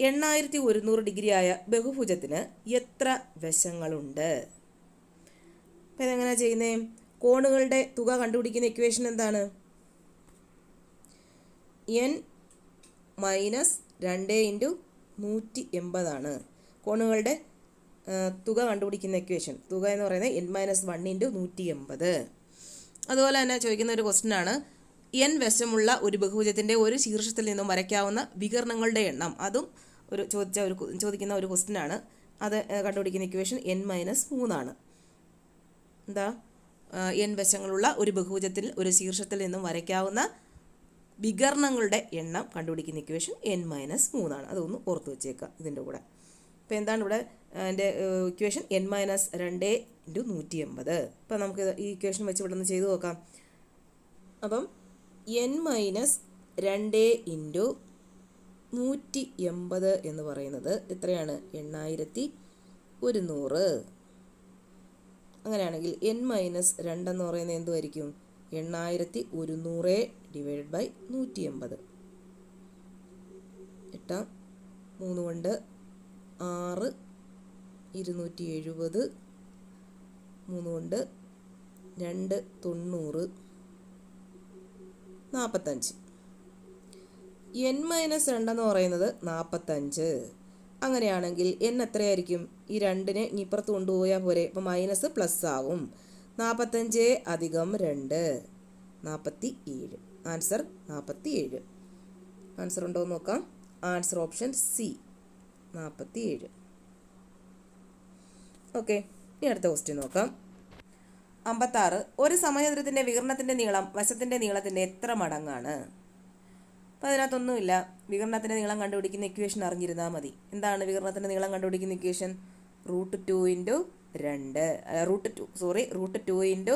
8100 ഡിഗ്രി ആയ ബഹുഭുജത്തിന് എത്ര വശങ്ങളുണ്ട്? അപ്പം ഇതെങ്ങനെയാണ് ചെയ്യുന്നത്? കോണുകളുടെ തുക കണ്ടുപിടിക്കുന്ന ഇക്വേഷൻ എന്താണ്? n - 2 × 180 ആണ് കോണുകളുടെ തുക കണ്ടുപിടിക്കുന്ന ഇക്വേഷൻ. തുക എന്ന് പറയുന്നത് n - 1 × 180. അതുപോലെ തന്നെ ചോദിക്കുന്ന ഒരു ക്വസ്റ്റ്യൻ ആണ്, n വശമുള്ള ഒരു ബഹുഭുജത്തിൻ്റെ ഒരു ശീർഷത്തിൽ നിന്നും വരയ്ക്കാവുന്ന വികർണങ്ങളുടെ എണ്ണം. അതും ചോദിക്കുന്ന ഒരു ക്വസ്റ്റ്യൻ ആണ്. അത് കണ്ടുപിടിക്കുന്ന ഇക്വേഷൻ n - 3 ആണ്. എന്താ? n വശങ്ങളുള്ള ഒരു ബഹുഭുജത്തിൽ ഒരു ശീർഷത്തിൽ നിന്നും വരയ്ക്കാവുന്ന വികർണങ്ങളുടെ എണ്ണം കണ്ടുപിടിക്കുന്ന ഇക്വേഷൻ n - 3 ആണ്. അതൊന്ന് ഓർത്ത് വെച്ചേക്കുക ഇതിൻ്റെ കൂടെ. അപ്പോൾ എന്താണ് ഇവിടെ എൻ്റെ ഇക്വേഷൻ? n - 2 × 180. അപ്പോൾ നമുക്ക് ഈ ഇക്വേഷൻ വെച്ച് ഇവിടെ നിന്ന് ചെയ്തു നോക്കാം. അപ്പം n - 2 × 180 എന്ന് പറയുന്നത് എത്രയാണ്? 8100. അങ്ങനെയാണെങ്കിൽ n - 2 എന്ന് പറയുന്നത് എന്തുമായിരിക്കും? 8100 / 180. 8 3 കൊണ്ട് 6 270 3 കൊണ്ട് 2 90 45. n - 2 എന്ന് പറയുന്നത് 45. അങ്ങനെയാണെങ്കിൽ n എത്രയായിരിക്കും? ഈ 2നെ ഇപ്പുറത്ത് കൊണ്ടുപോയാൽ പോരെ. അപ്പോൾ മൈനസ് പ്ലസ് ആവും. 45 + 2 47. ആൻസർ 47. ആൻസർ ഉണ്ടോ എന്ന് നോക്കാം. Answer option C 47. ഓക്കെ, ഇനി അടുത്ത ക്വസ്റ്റ്യൻ നോക്കാം. 56. ഒരു സമചതുരത്തിൻ്റെ വികർണത്തിൻ്റെ നീളം വശത്തിൻ്റെ നീളത്തിൻ്റെ എത്ര മടങ്ങാണ്? അപ്പോൾ അതിനകത്തൊന്നുമില്ല. വികർണത്തിൻ്റെ നീളം കണ്ടുപിടിക്കുന്ന ഇക്വേഷൻ അറിഞ്ഞിരുന്നാൽ മതി. എന്താണ് വികർണത്തിൻ്റെ നീളം കണ്ടുപിടിക്കുന്ന ഇക്വേഷൻ? √2 × 2 √2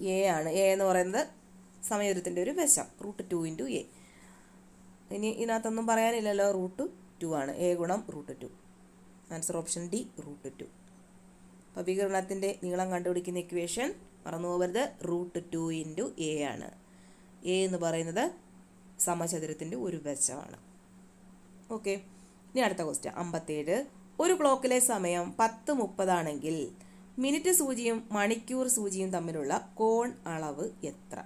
× a ആണ്. a എന്ന് പറയുന്നത് സമചതുരത്തിൻ്റെ ഒരു വശം. √2 × a. ഇനി ഇതിനകത്തൊന്നും പറയാനില്ലല്ലോ. √2 ആണ്. a × √2. Answer option D √2. അപ്പോൾ വികർണത്തിൻ്റെ നീളം കണ്ടുപിടിക്കുന്ന ഇക്വേഷൻ മറന്നു പോകരുത്. √2 × a ആണ്. a എന്ന് പറയുന്നത് സമചതുരത്തിൻ്റെ ഒരു വശമാണ്. ഓക്കെ, ഇനി അടുത്ത ക്വസ്റ്റ്യൻ 57. ഒരു ക്ലോക്കിലെ സമയം 10:30 ആണെങ്കിൽ മിനിറ്റ് സൂചിയും മണിക്കൂർ സൂചിയും തമ്മിലുള്ള കോൺ അളവ് എത്ര?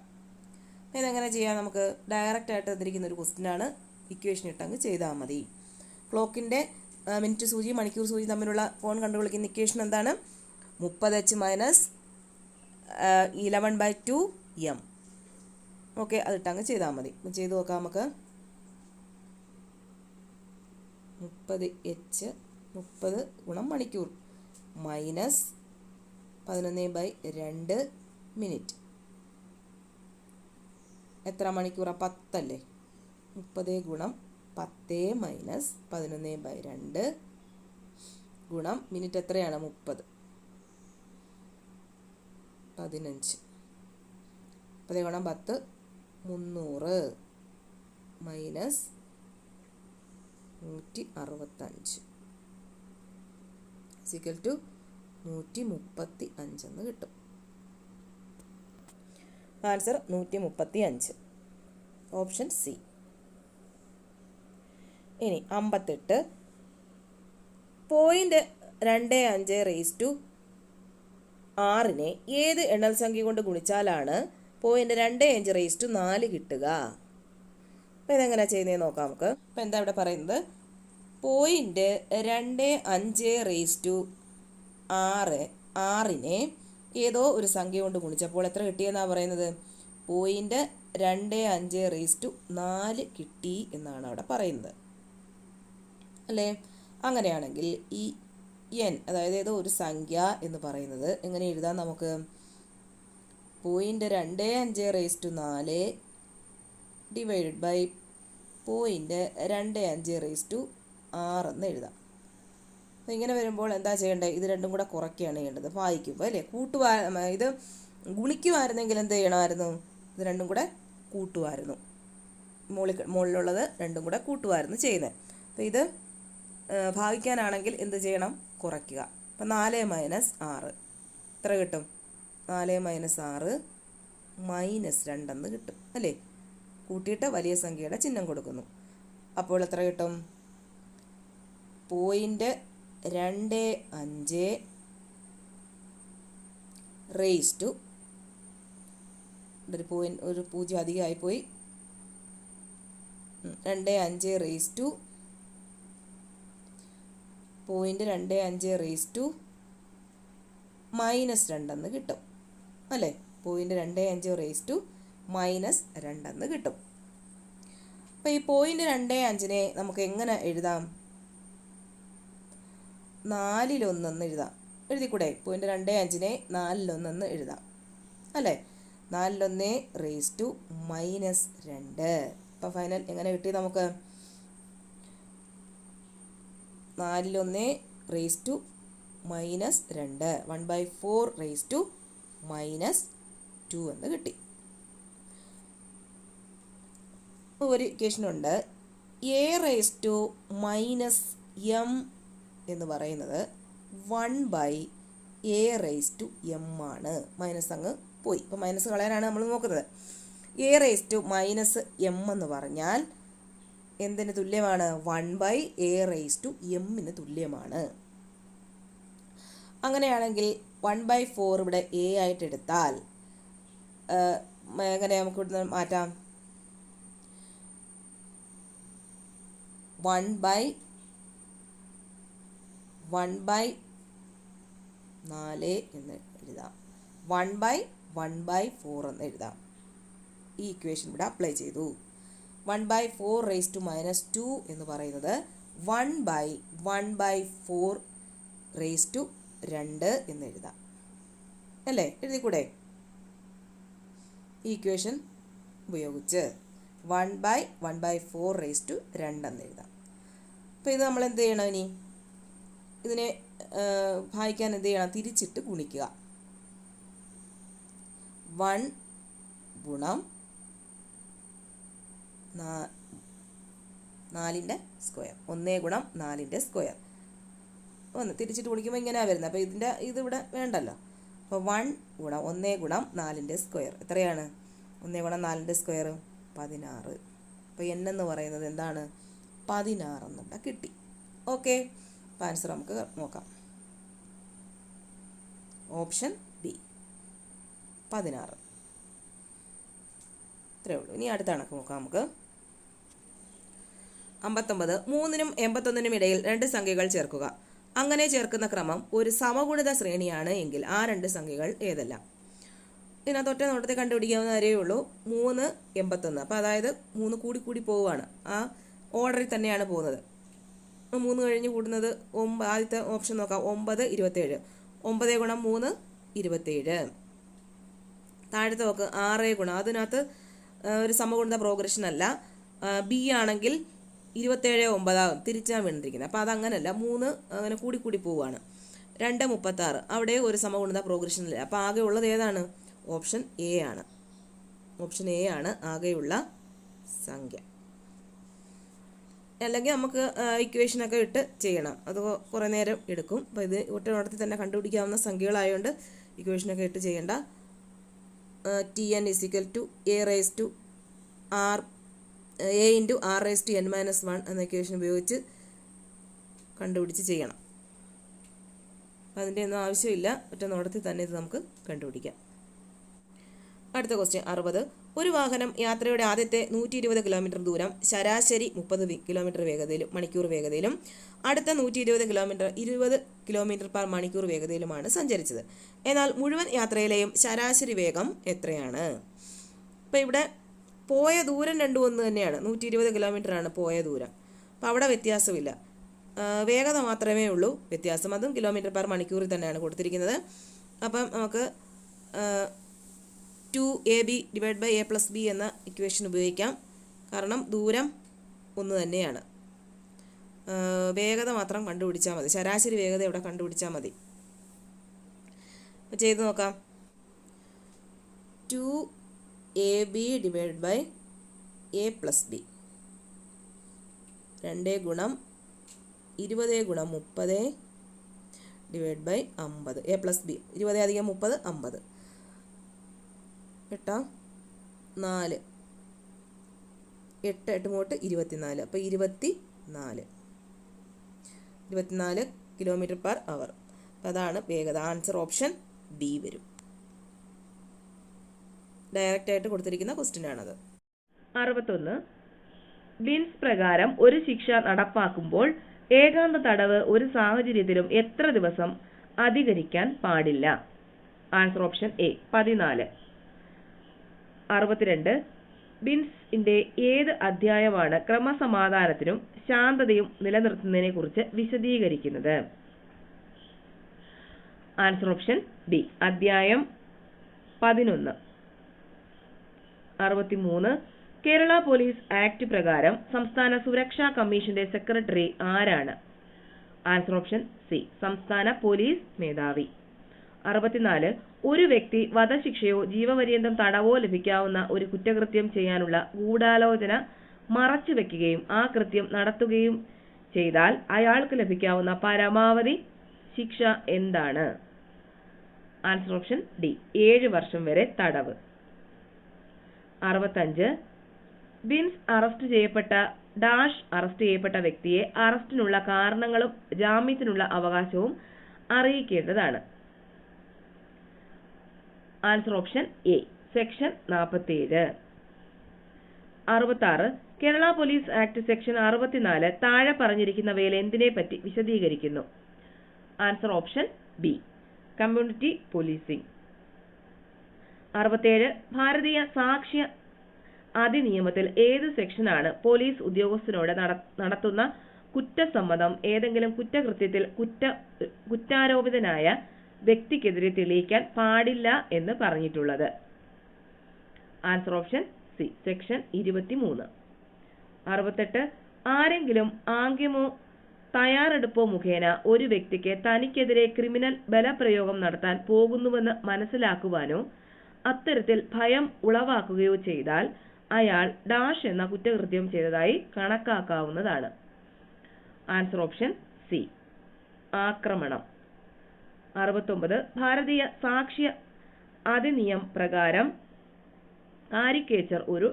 ഇതെങ്ങനെ ചെയ്യാം? നമുക്ക് ഡയറക്റ്റ് ആയിട്ട് തന്നിരിക്കുന്ന ഒരു ക്വസ്റ്റ്യൻ ആണ്. ഇക്വേഷൻ ഇട്ടങ്ങ് ചെയ്താൽ മതി. ക്ലോക്കിൻ്റെ മിനിറ്റ് സൂചിയും മണിക്കൂർ സൂചിയും തമ്മിലുള്ള കോൺ കണ്ടുപിടിക്കുന്ന ഇക്വേഷൻ എന്താണ്? 30h - 11/2 m. ഓക്കെ, അതിട്ടങ്ങ് ചെയ്താൽ മതി. ചെയ്ത് നോക്കാം നമുക്ക്. 30h 30 × മണിക്കൂർ മൈനസ് 11/2 മിനിറ്റ്. എത്ര മണിക്കൂറാണ്? 10 അല്ലേ? 30 × 10 മൈനസ് 11/2 ഗുണം മിനിറ്റ് എത്രയാണ്? 30. 15. 10 × 10 300 മൈനസ് 165 = 135 എന്ന് കിട്ടും. ആൻസർ 135. Option C. ഇനി 58. 0.25 6നെ ഏത് എണ്ണൽ സംഖ്യ കൊണ്ട് ഗുണിച്ചാലാണ് 0.25 കിട്ടുക? അപ്പോൾ ഇതെങ്ങനെയാണ് ചെയ്യുന്നത് നോക്കാം നമുക്ക്. അപ്പോൾ എന്താ ഇവിടെ പറയുന്നത്? 0.25 ഏതോ ഒരു സംഖ്യ കൊണ്ട് ഗുണിച്ചപ്പോൾ എത്ര കിട്ടിയെന്നാണ് പറയുന്നത്? 0.25 കിട്ടി എന്നാണ് അവിടെ പറയുന്നത് അല്ലേ? അങ്ങനെയാണെങ്കിൽ ഈ n അതായത് ഏതോ ഒരു സംഖ്യ എന്ന് പറയുന്നത് എങ്ങനെ എഴുതാം നമുക്ക്? 0.25 ഡിവൈഡഡ് ബൈ 0.25 എന്ന് എഴുതാം. അപ്പോൾ ഇങ്ങനെ വരുമ്പോൾ എന്താ ചെയ്യേണ്ടത്? ഇത് രണ്ടും കൂടെ കുറയ്ക്കുകയാണ് ചെയ്യേണ്ടത് ഭാഗിക്കുമ്പോൾ അല്ലേ. ഇത് ഗുണിക്കുമായിരുന്നെങ്കിൽ എന്ത് ചെയ്യണമായിരുന്നു? ഇത് രണ്ടും കൂടെ കൂട്ടുമായിരുന്നു. മുകളിലുള്ളത് രണ്ടും കൂടെ കൂട്ടുമായിരുന്നു ചെയ്യുന്നത്. അപ്പോൾ ഇത് ഭാഗിക്കാനാണെങ്കിൽ എന്ത് ചെയ്യണം? കുറയ്ക്കുക. അപ്പം 4 - 6 എത്ര കിട്ടും? 4 - 6 -2 എന്ന് കിട്ടും അല്ലേ. കൂട്ടിയിട്ട് വലിയ സംഖ്യയുടെ ചിഹ്നം കൊടുക്കുന്നു. അപ്പോൾ എത്ര കിട്ടും? 0.25 റേസ് ടു ഒരു 0 അധികമായിപ്പോയി 25 റേസ് ടു 0.25 റേസ് ടു -2 എന്ന് കിട്ടും അല്ലേ. 0.25 റേസ് ടു -2 എന്ന് കിട്ടും. അപ്പോൾ ഈ 0.25 നമുക്ക് എങ്ങനെ എഴുതാം? 4/1 എന്ന് എഴുതാം. എഴുതിക്കൂടെ? 0.25 4/1 എന്ന് എഴുതാം അല്ലേ. 4/1 റേസ് ടു -2. അപ്പോൾ ഫൈനൽ എങ്ങനെ കിട്ടി നമുക്ക്? 4/1 റേസ് ടു -2 1/4 റേസ് ടു -2 എന്ന് കിട്ടി. ഒരു ഇക്വേഷനുണ്ട്. a റേസ് ടു -m എന്ന് പറയുന്നത് 1/a റേസ് ടു m ആണ്. മൈനസ് അങ്ങ് പോയി. അപ്പോൾ മൈനസ് കളയാനാണ് നമ്മൾ നോക്കുന്നത്. a റേസ് ടു -m എന്ന് പറഞ്ഞാൽ എന്തിന് തുല്യമാണ്? 1/a റേസ് ടു m തുല്യമാണ്. അങ്ങനെയാണെങ്കിൽ 1/4 ഇവിടെ a ആയിട്ട് എടുത്താൽ എങ്ങനെ നമുക്ക് ഇവിടുന്ന് മാറ്റാം? 1/4 എന്ന് എഴുതാം. 1/4 എന്ന് എഴുതാം. ഈ ഇക്വേഷൻ ഇവിടെ അപ്ലൈ ചെയ്തു. 1/4 റേസ് ടു -2 എന്ന് പറയുന്നത് 1/4 റേസ് ടു 2 എന്ന് എഴുതാം അല്ലേ. എഴുതിക്കൂടെ? ഈ ഇക്വേഷൻ ഉപയോഗിച്ച് 1/4 റേസ് ടു 2 എന്ന് എഴുതാം. അപ്പോൾ ഇത് നമ്മൾ എന്ത് ചെയ്യണം? ഇനി ഇതിനെ ഭാഗിക്കാൻ എന്ത് ചെയ്യണം? തിരിച്ചിട്ട് ഗുണിക്കുക. 1 ഗുണം 4ന്റെ സ്ക്വയർ 1 ഗുണം 4ന്റെ സ്ക്വയർ തിരിച്ചിട്ട് ഗുണിക്കുമ്പോൾ ഇങ്ങനെയാണ് വരുന്നത്. അപ്പോൾ ഇതിവിടെ വേണ്ടല്ലോ. അപ്പോൾ 1 ഗുണം 1 ഗുണം 4ന്റെ സ്ക്വയർ എത്രയാണ്? 1 ഗുണം 4ന്റെ സ്ക്വയർ 16. അപ്പോൾ n എന്ന് പറയുന്നത് എന്താണ്? 16 എന്നിവിടെ കിട്ടി. ഓക്കെ. അപ്പോൾ ആൻസർ നമുക്ക് നോക്കാം. Option B 16. ഇത്രയേ ഉള്ളൂ. ഇനി അടുത്ത കണക്ക് നോക്കാം നമുക്ക്. 59 3നും 81നും ഇടയിൽ 2 സംഖ്യകൾ ചേർക്കുക. അങ്ങനെ ചേർക്കുന്ന ക്രമം ഒരു സമഗുണിത ശ്രേണിയാണ് എങ്കിൽ ആ 2 സംഖ്യകൾ ഏതെല്ലാം? ഇതിനകത്ത് ഒറ്റ നോട്ടത്തിൽ കണ്ടുപിടിക്കാവുന്ന കാര്യമേ ഉള്ളൂ. 3 81. അപ്പോൾ അതായത് 3 കൂടി പോവുകയാണ്. ആ ഓർഡറിൽ തന്നെയാണ് പോകുന്നത്. 3 കഴിഞ്ഞ് കൂടുന്നത് ആദ്യത്തെ ഓപ്ഷൻ നോക്കാം. 9 27. 9 ഗുണം 3 27. താഴത്തെ നോക്ക് 6 ഗുണം അതിനകത്ത് ഒരു സമഗുണിത പ്രോഗ്രഷൻ അല്ല. ബി ആണെങ്കിൽ 27 9 തിരിച്ചാണ് വീണിരിക്കുന്നത്. അപ്പോൾ അതങ്ങനല്ല. 3 അങ്ങനെ കൂടി പോവുകയാണ്. 2 36. അവിടെ ഒരു സമഗുണിത പ്രോഗ്രഷൻ ഇല്ല. അപ്പോൾ ആകെ ഉള്ളത് ഏതാണ്? ഓപ്ഷൻ എ ആണ്. ഓപ്ഷൻ എ ആണ് ആകെയുള്ള സംഖ്യ. അല്ലെങ്കിൽ നമുക്ക് ഇക്വേഷനൊക്കെ ഇട്ട് ചെയ്യണം. അത് കുറേ നേരം എടുക്കും. അപ്പോൾ ഇത് ഒറ്റ നോട്ടത്തിൽ തന്നെ കണ്ടുപിടിക്കാവുന്ന സംഖ്യകളായതുകൊണ്ട് ഇക്വേഷനൊക്കെ ഇട്ട് ചെയ്യേണ്ട. Tn = a raise to r a × r raise to n - 1 എന്ന ഇക്വേഷൻ ഉപയോഗിച്ച് കണ്ടുപിടിച്ച് ചെയ്യണം. അതിൻ്റെ ഒന്നും ആവശ്യമില്ല. ഒറ്റ നോട്ടത്തിൽ തന്നെ ഇത് നമുക്ക് കണ്ടുപിടിക്കാം. അടുത്ത ക്വസ്റ്റ്യൻ 60. ഒരു വാഹനം യാത്രയുടെ ആദ്യത്തെ 120 കിലോമീറ്റർ ദൂരം ശരാശരി 30 കിലോമീറ്റർ വേഗതയിലും മണിക്കൂർ വേഗതയിലും അടുത്ത 120 കിലോമീറ്റർ 20 km/മണിക്കൂർ വേഗതയിലുമാണ് സഞ്ചരിച്ചത്. എന്നാൽ മുഴുവൻ യാത്രയിലെയും ശരാശരി വേഗം എത്രയാണ്? അപ്പോൾ ഇവിടെ പോയ ദൂരം രണ്ടും ഒന്ന് തന്നെയാണ്. 120 കിലോമീറ്ററാണ് പോയ ദൂരം. അപ്പോൾ അവിടെ വ്യത്യാസമില്ല. വേഗത മാത്രമേ ഉള്ളൂ വ്യത്യാസം. അതും km/മണിക്കൂർ തന്നെയാണ് കൊടുത്തിരിക്കുന്നത്. അപ്പം നമുക്ക് 2ab / a + b എന്ന ഇക്വേഷൻ ഉപയോഗിക്കാം. കാരണം ദൂരം ഒന്ന് തന്നെയാണ്. വേഗത മാത്രം കണ്ടുപിടിച്ചാൽ മതി, ശരാശരി വേഗത ഇവിടെ കണ്ടുപിടിച്ചാൽ മതി. അപ്പോൾ ചെയ്ത് നോക്കാം. 2ab divide by a plus B, 2 ഗുണം 20 ഗുണം 30 divide by 50, a plus B, 20 അധികം 30 50, 8 4 8 8 മോട്ട് 24, അപ്പോൾ 24 കിലോമീറ്റർ പെർ അവർ. അപ്പോൾ അതാണ് വേഗത. ആൻസർ ഓപ്ഷൻ ബി വരും. ഡയറക്റ്റ് ആയിട്ട് കൊടുത്തിരിക്കുന്ന ക്വസ്റ്റ്യൻ ആണത്. 61. ബിൻസ് പ്രകാരം ഒരു ശിക്ഷ നടപ്പാക്കുമ്പോൾ ഏകാന്ത തടവ് ഒരു സാഹചര്യത്തിലും എത്ര ദിവസം അധികരിക്കാൻ പാടില്ല? Answer option A 14. 62. ബിൻസിന്റെ ഏത് അധ്യായമാണ് ക്രമസമാധാനത്തിനും ശാന്തതയും നിലനിർത്തുന്നതിനെ കുറിച്ച് വിശദീകരിക്കുന്നത്? ആൻസർ ഓപ്ഷൻ ബി അധ്യായം 11. 63. കേരള പോലീസ് ആക്ട് പ്രകാരം സംസ്ഥാന സുരക്ഷാ കമ്മീഷന്റെ സെക്രട്ടറി ആരാണ്? ആൻസർ ഓപ്ഷൻ സി സംസ്ഥാന പോലീസ് മേധാവി. 64. ഒരു വ്യക്തി വധശിക്ഷയോ ജീവപര്യന്തം തടവോ ലഭിക്കാവുന്ന ഒരു കുറ്റകൃത്യം ചെയ്യാനുള്ള ഗൂഢാലോചന മറച്ചുവെക്കുകയും ആ കൃത്യം നടത്തുകയും ചെയ്താൽ അയാൾക്ക് ലഭിക്കാവുന്ന പരമാവധി ശിക്ഷ എന്താണ്? ആൻസർ ഓപ്ഷൻ ഡി 7 വർഷം വരെ തടവ്. 65. ബിൻസ് അറസ്റ്റ് ചെയ്യപ്പെട്ട വ്യക്തിയെ അറസ്റ്റിനുള്ള കാരണങ്ങളും ജാമ്യത്തിനുള്ള അവകാശവും അറിയിക്കേണ്ടതാണ്. Answer option A section 47. 66. Kerala police act section 64 താഴെ പറഞ്ഞിരിക്കുന്നവയിൽ എന്തിനെ പറ്റി വിശദീകരിക്കുന്നു? Answer option B community policing. 67. Bharatiya സാക്ഷ്യ അധിനിയമത്തിൽ ഏത് സെക്ഷനാണ് പോലീസ് ഉദ്യോഗസ്ഥനോട് നടത്തുന്ന കുറ്റസമ്മതം ഏതെങ്കിലും കുറ്റകൃത്യത്തിൽ കുറ്റാരോപിതനായ വ്യക്തിക്കെതിരെ തെളിയിക്കാൻ പാടില്ല എന്ന് പറഞ്ഞിട്ടുള്ളത്? Answer option C section 23. 68. ആരെങ്കിലും ആംഗ്യമോ തയ്യാറെടുപ്പോ മുഖേന ഒരു വ്യക്തിക്ക് തനിക്കെതിരെ ക്രിമിനൽ ബലപ്രയോഗം നടത്താൻ പോകുന്നുവെന്ന് മനസ്സിലാക്കുവാനോ അത്തരത്തിൽ ഭയം ഉളവാക്കുകയോ ചെയ്താൽ അയാൾ ഡാഷ് എന്ന കുറ്റകൃത്യം ചെയ്തതായി കണക്കാക്കാവുന്നതാണ്. ആൻസർ ഓപ്ഷൻ സി ആക്രമണം. 69. ഭാരതീയ സാക്ഷ്യ അധിനിയം പ്രകാരം കാരിക്കേച്ചർ ഒരു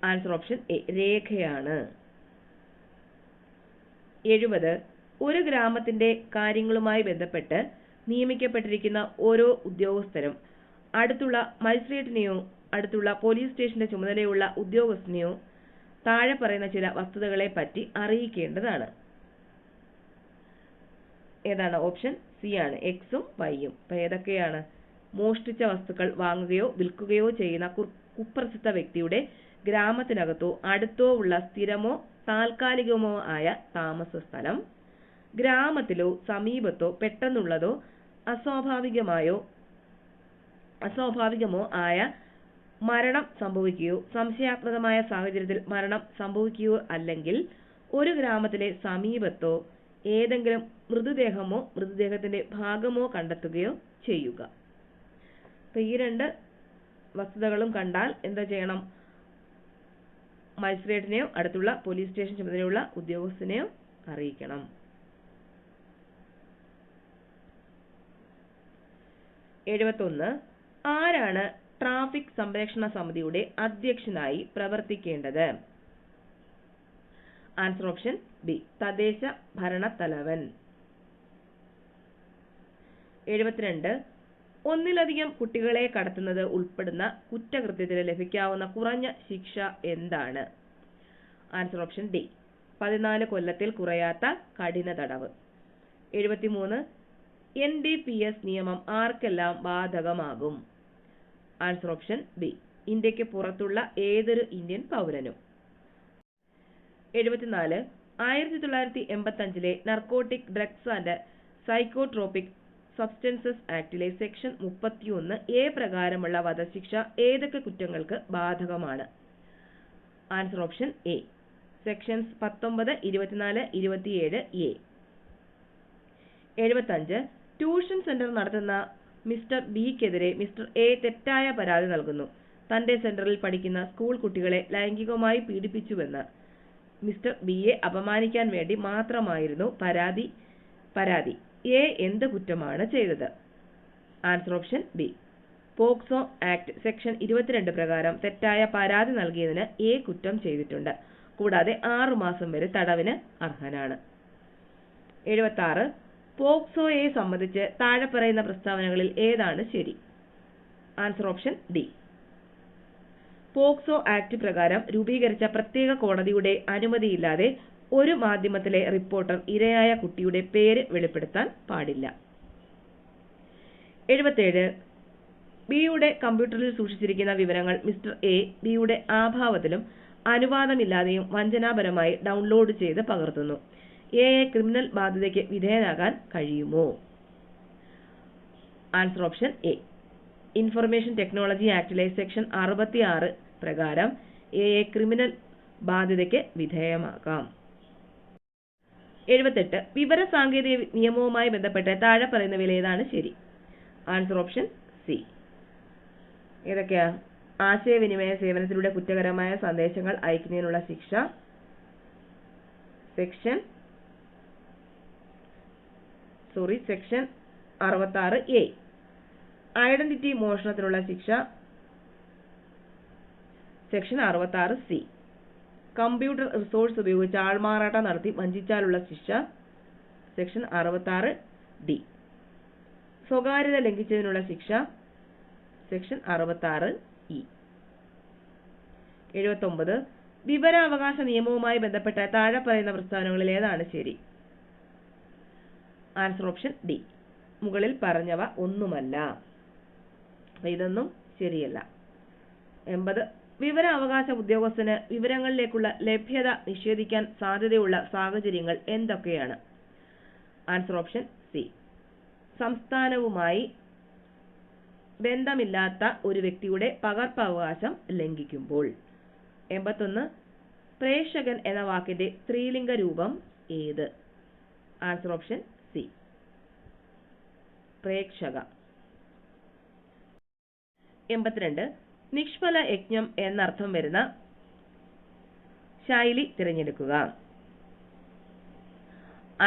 ആൻസർ ഓപ്ഷൻ എ രേഖയാണ്. 70. ഒരു ഗ്രാമത്തിന്റെ കാര്യങ്ങളുമായി ബന്ധപ്പെട്ട് നിയമിക്കപ്പെട്ടിരിക്കുന്ന ഓരോ ഉദ്യോഗസ്ഥരും അടുത്തുള്ള മജിസ്ട്രേറ്റിനെയോ അടുത്തുള്ള പോലീസ് സ്റ്റേഷന്റെ ചുമതലയുള്ള ഉദ്യോഗസ്ഥനെയോ താഴെ പറയുന്ന ചില വസ്തുതകളെ പറ്റി അറിയിക്കേണ്ടതാണ്. ഏതാണ്? ഓപ്ഷൻ സി ആണ് എക്സും വൈയും. അപ്പോൾ ഏതൊക്കെയാണ്? മോഷ്ടിച്ച വസ്തുക്കൾ വാങ്ങുകയോ വിൽക്കുകയോ ചെയ്യുന്ന കുപ്രസിദ്ധ വ്യക്തിയുടെ ഗ്രാമത്തിനകത്തോ അടുത്തോ ഉള്ള സ്ഥിരമോ താൽക്കാലികമോ ആയ താമസ സ്ഥലം, ഗ്രാമത്തിലോ സമീപത്തോ പെട്ടെന്നുള്ളതോ അസ്വാഭാവികമോ ആയ മരണം സംഭവിക്കുകയോ സംശയാസ്പദമായ സാഹചര്യത്തിൽ മരണം സംഭവിക്കുകയോ അല്ലെങ്കിൽ ഒരു ഗ്രാമത്തിലെ സമീപത്തോ ഏതെങ്കിലും മൃതദേഹമോ മൃതദേഹത്തിന്റെ ഭാഗമോ കണ്ടെത്തുകയോ ചെയ്യുക. അപ്പോൾ ഈ 2 വസ്തുതകളും കണ്ടാൽ എന്താ ചെയ്യണം? മജിസ്ട്രേറ്റിനെയോ അടുത്തുള്ള പോലീസ് സ്റ്റേഷൻ ചുമതലയുള്ള ഉദ്യോഗസ്ഥനെയോ അറിയിക്കണം. 71. ആരാണ് ട്രാഫിക് സംരക്ഷണ സമിതിയുടെ അധ്യക്ഷനായി പ്രവർത്തിക്കേണ്ടത്? ആൻസർ ഓപ്ഷൻ ബി തദ്ദേശ ഭരണ തലവൻ. 72. ഒന്നിലധികം കുട്ടികളെ കടത്തുന്നത് ഉൾപ്പെടുന്ന കുറ്റകൃത്യത്തിന് ലഭിക്കാവുന്ന കുറഞ്ഞ ശിക്ഷ എന്താണ്? ആൻസർ ഓപ്ഷൻ ഡി 14 കൊല്ലത്തിൽ കുറയാത്ത കഠിന തടവ്. 73. NDPS നിയമം ആർക്കെല്ലാം ബാധകമാകും? ആൻസർ ഓപ്ഷൻ ബി ഇന്ത്യക്ക് പുറത്തുള്ള ഏതൊരു ഇന്ത്യൻ പൗരനും. 74. 1985 narcotic drugs and psychotropic substances ആക്ടിലെ സെക്ഷൻ 31 എ പ്രകാരമുള്ള വധശിക്ഷ ഏതൊക്കെ കുറ്റങ്ങൾക്ക് ബാധകമാണ്? Answer option A. Sections 19, 24, 27 A. 75. Tuition centre നടത്തുന്ന മിസ്റ്റർ ബിക്കെതിരെ മിസ്റ്റർ എ തെറ്റായ പരാതി നൽകുന്നു. തന്റെ സെന്ററിൽ പഠിക്കുന്ന സ്കൂൾ കുട്ടികളെ ലൈംഗികമായി പീഡിപ്പിച്ചുവെന്ന് മിസ്റ്റർ ബിയെ അപമാനിക്കാൻ വേണ്ടി മാത്രമായിരുന്നു പരാതി. എ എന്ത് കുറ്റമാണ് ചെയ്തത്? Answer option B. POCSO act section 22 പ്രകാരം തെറ്റായ പരാതി നൽകിയതിന് എ കുറ്റം ചെയ്തിട്ടുണ്ട്. കൂടാതെ 6 മാസം വരെ തടവിന് അർഹനാണ്. 76. പോക്സോയെ സംബന്ധിച്ച് താഴെ പറയുന്ന പ്രസ്താവനകളിൽ ഏതാണ് ശരി? Answer option D. POCSO act പ്രകാരം രൂപീകരിച്ച പ്രത്യേക കോടതിയുടെ അനുമതിയില്ലാതെ ഒരു മാധ്യമത്തിലെ റിപ്പോർട്ടർ ഇരയായ കുട്ടിയുടെ പേര് വെളിപ്പെടുത്താൻ പാടില്ല. 77. ബിയുടെ കമ്പ്യൂട്ടറിൽ സൂക്ഷിച്ചിരിക്കുന്ന വിവരങ്ങൾ മിസ്റ്റർ എ ബിയുടെ ആഭാവത്തിലും അനുവാദമില്ലാതെയും വഞ്ചനാപരമായി ഡൗൺലോഡ് ചെയ്ത് പകർത്തുന്നു. എയെ ക്രിമിനൽ ബാധ്യതയ്ക്ക് വിധേയനാകാൻ കഴിയുമോ? Answer option A. Information technology ആക്ടിലെ സെക്ഷൻ 66 പ്രകാരം എയെ ക്രിമിനൽ ബാധ്യതയ്ക്ക് വിധേയമാക്കാം. 78. വിവര സാങ്കേതിക നിയമവുമായി ബന്ധപ്പെട്ട് താഴെ പറയുന്നവയിൽ ഏതാണ് ശരി? Answer option C. ഏതൊക്കെയാ? ആശയവിനിമയ സേവനത്തിലൂടെ കുറ്റകരമായ സന്ദേശങ്ങൾ അയക്കുന്നതിനുള്ള ശിക്ഷ സെക്ഷൻ 66 എ. ഐഡന്റിറ്റി മോഷണത്തിനുള്ള ശിക്ഷ സെക്ഷൻ 66 സി. കമ്പ്യൂട്ടർ റിസോഴ്സ് ഉപയോഗിച്ച് ആൾമാറാട്ടം നടത്തി വഞ്ചിച്ചാലുള്ള ശിക്ഷ സെക്ഷൻ 66 ഡി. സ്വകാര്യത ലംഘിച്ചതിനുള്ള ശിക്ഷ സെക്ഷൻ 66 ഇ. 79. വിവരാവകാശ നിയമവുമായി ബന്ധപ്പെട്ട താഴെ പറയുന്ന പ്രസ്താവനകളിൽ ഏതാണ് ശരി? Answer option D. മുകളിൽ പറഞ്ഞവ ഒന്നുമല്ല. അപ്പൊ ഇതൊന്നും ശരിയല്ല. 80. വിവരാവകാശ ഉദ്യോഗസ്ഥന് വിവരങ്ങളിലേക്കുള്ള ലഭ്യത നിഷേധിക്കാൻ സാധ്യതയുള്ള സാഹചര്യങ്ങൾ എന്തൊക്കെയാണ്? Answer option C. സംസ്ഥാനവുമായി ബന്ധമില്ലാത്ത ഒരു വ്യക്തിയുടെ പകർപ്പവകാശം ലംഘിക്കുമ്പോൾ. 81. പ്രേക്ഷകൻ എന്ന വാക്കിന്റെ സ്ത്രീലിംഗ രൂപം ഏത്? Answer option C. പ്രേക്ഷക. 82. നിഷ്ഫല യജ്ഞം എന്നർത്ഥം വരുന്ന ശൈലി തിരഞ്ഞെടുക്കുക.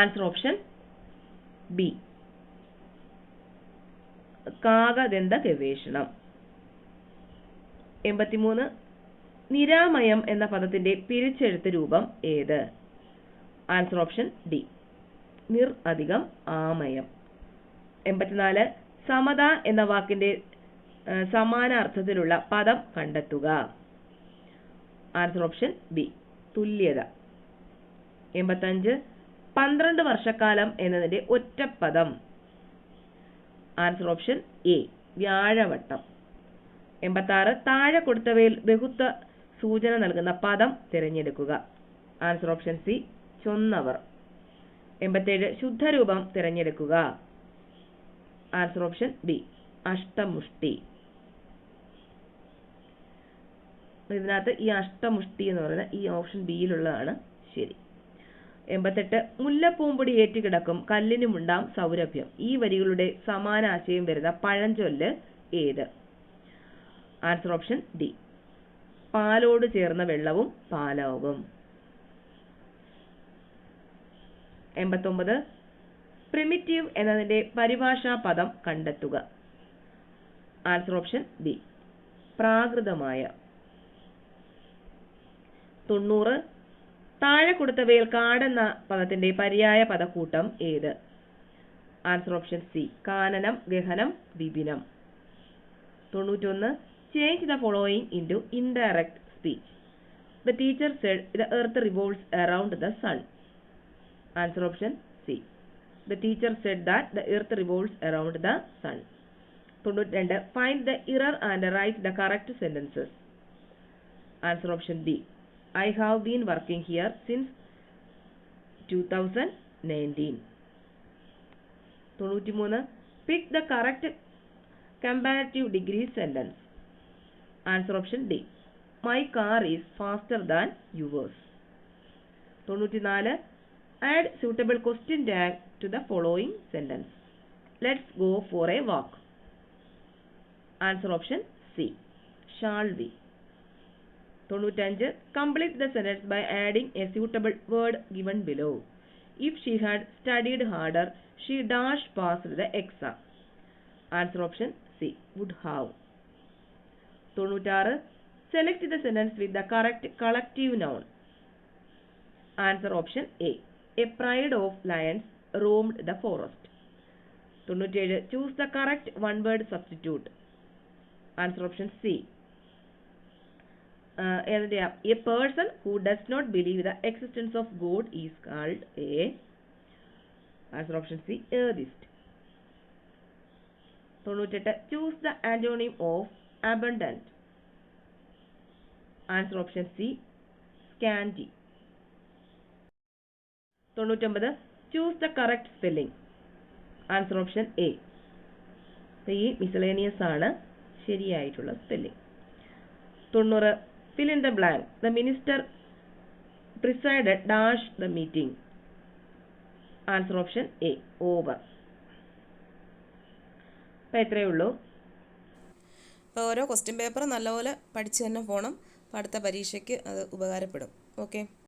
Answer option B. കാകദന്ത ഗവേഷണം. 83. നിരാമയം എന്ന പദത്തിന്റെ പിരിച്ചെഴുത്ത് രൂപം ഏത്? Answer option D. നിർ അധികം ആമയം. 84. സമത എന്ന വാക്കിന്റെ സമാന അർത്ഥത്തിലുള്ള പദം കണ്ടെത്തുക. Answer option B. തുല്യത. 85. 12 വർഷക്കാലം എന്നതിന്റെ ഒറ്റപ്പദം. Answer option A. വ്യാഴവട്ടം. 86. താഴെ കൊടുത്തവയിൽ ബഹുത്വ സൂചന നൽകുന്ന പദം തിരഞ്ഞെടുക്കുക. Answer option C. ചൊന്നവർ. 87. ശുദ്ധരൂപം തിരഞ്ഞെടുക്കുക. Answer option B. അഷ്ടമുഷ്ടി. ഇതിനകത്ത് ഈ അഷ്ടമുഷ്ടി എന്ന് പറയുന്ന ഈ ഓപ്ഷൻ ബിയിലുള്ളതാണ് ശരി. 88. മുല്ലപ്പൂമ്പൊടി ഏറ്റുകിടക്കും കല്ലിനുമുണ്ടാം സൗരഭ്യം. ഈ വരികളുടെ സമാന ആശയം വരുന്ന പഴഞ്ചൊല്ല് ഏത്? Answer option D. പാലോട് ചേർന്ന വെള്ളവും പാലാവും. 89. പ്രിമിറ്റീവ് എന്നതിന്റെ പരിഭാഷാ പദം കണ്ടെത്തുക. Answer option B. പ്രാകൃതമായ. 90. താഴെ കൊടുത്തവയിൽ കാടെന്ന പദത്തിന്റെ പര്യായ പദക്കൂട്ടം ഏത്? Answer option C. കാനനം, ഗഹനം, വിപിനം. 91. Change the following into indirect speech. The teacher said the earth revolves around the sun. Answer option C. The teacher said that the earth revolves around the sun. 92. Find the error and write the correct sentences. Answer option B. I have been working here since 2019. 93. Pick the correct comparative degree sentence. Answer option D. My car is faster than yours. 94. Add suitable question tag to the following sentence. Let's go for a walk. Answer option C. Shall we? 95. Complete the sentence by adding a suitable word given below. If she had studied harder, she dash passed the exam. Answer option C. Would have. 96. Select the sentence with the correct collective noun. Answer option A. A pride of lions roamed the forest. 97. Choose the correct one-word substitute. Answer option C. A person who does not believe the existence of God is called a. Answer option C. Atheist. 98. Choose the antonym of abundant. Answer option C. Scanty. 99. Choose the correct spelling. Answer option A. ഈ miscellaneous ആണ് ശരിയായിട്ടുള്ള spelling. 90. Fill in the blank. The minister presided dash the meeting. Answer option A. Over. അപ്പോൾ എത്രയേ ഉള്ളൂ. അപ്പോൾ ഓരോ question paper നല്ലപോലെ പഠിച്ച് തന്നെ പോകണം. അപ്പോൾ അടുത്ത പരീക്ഷയ്ക്ക് അത് ഉപകാരപ്പെടും. ഓക്കെ.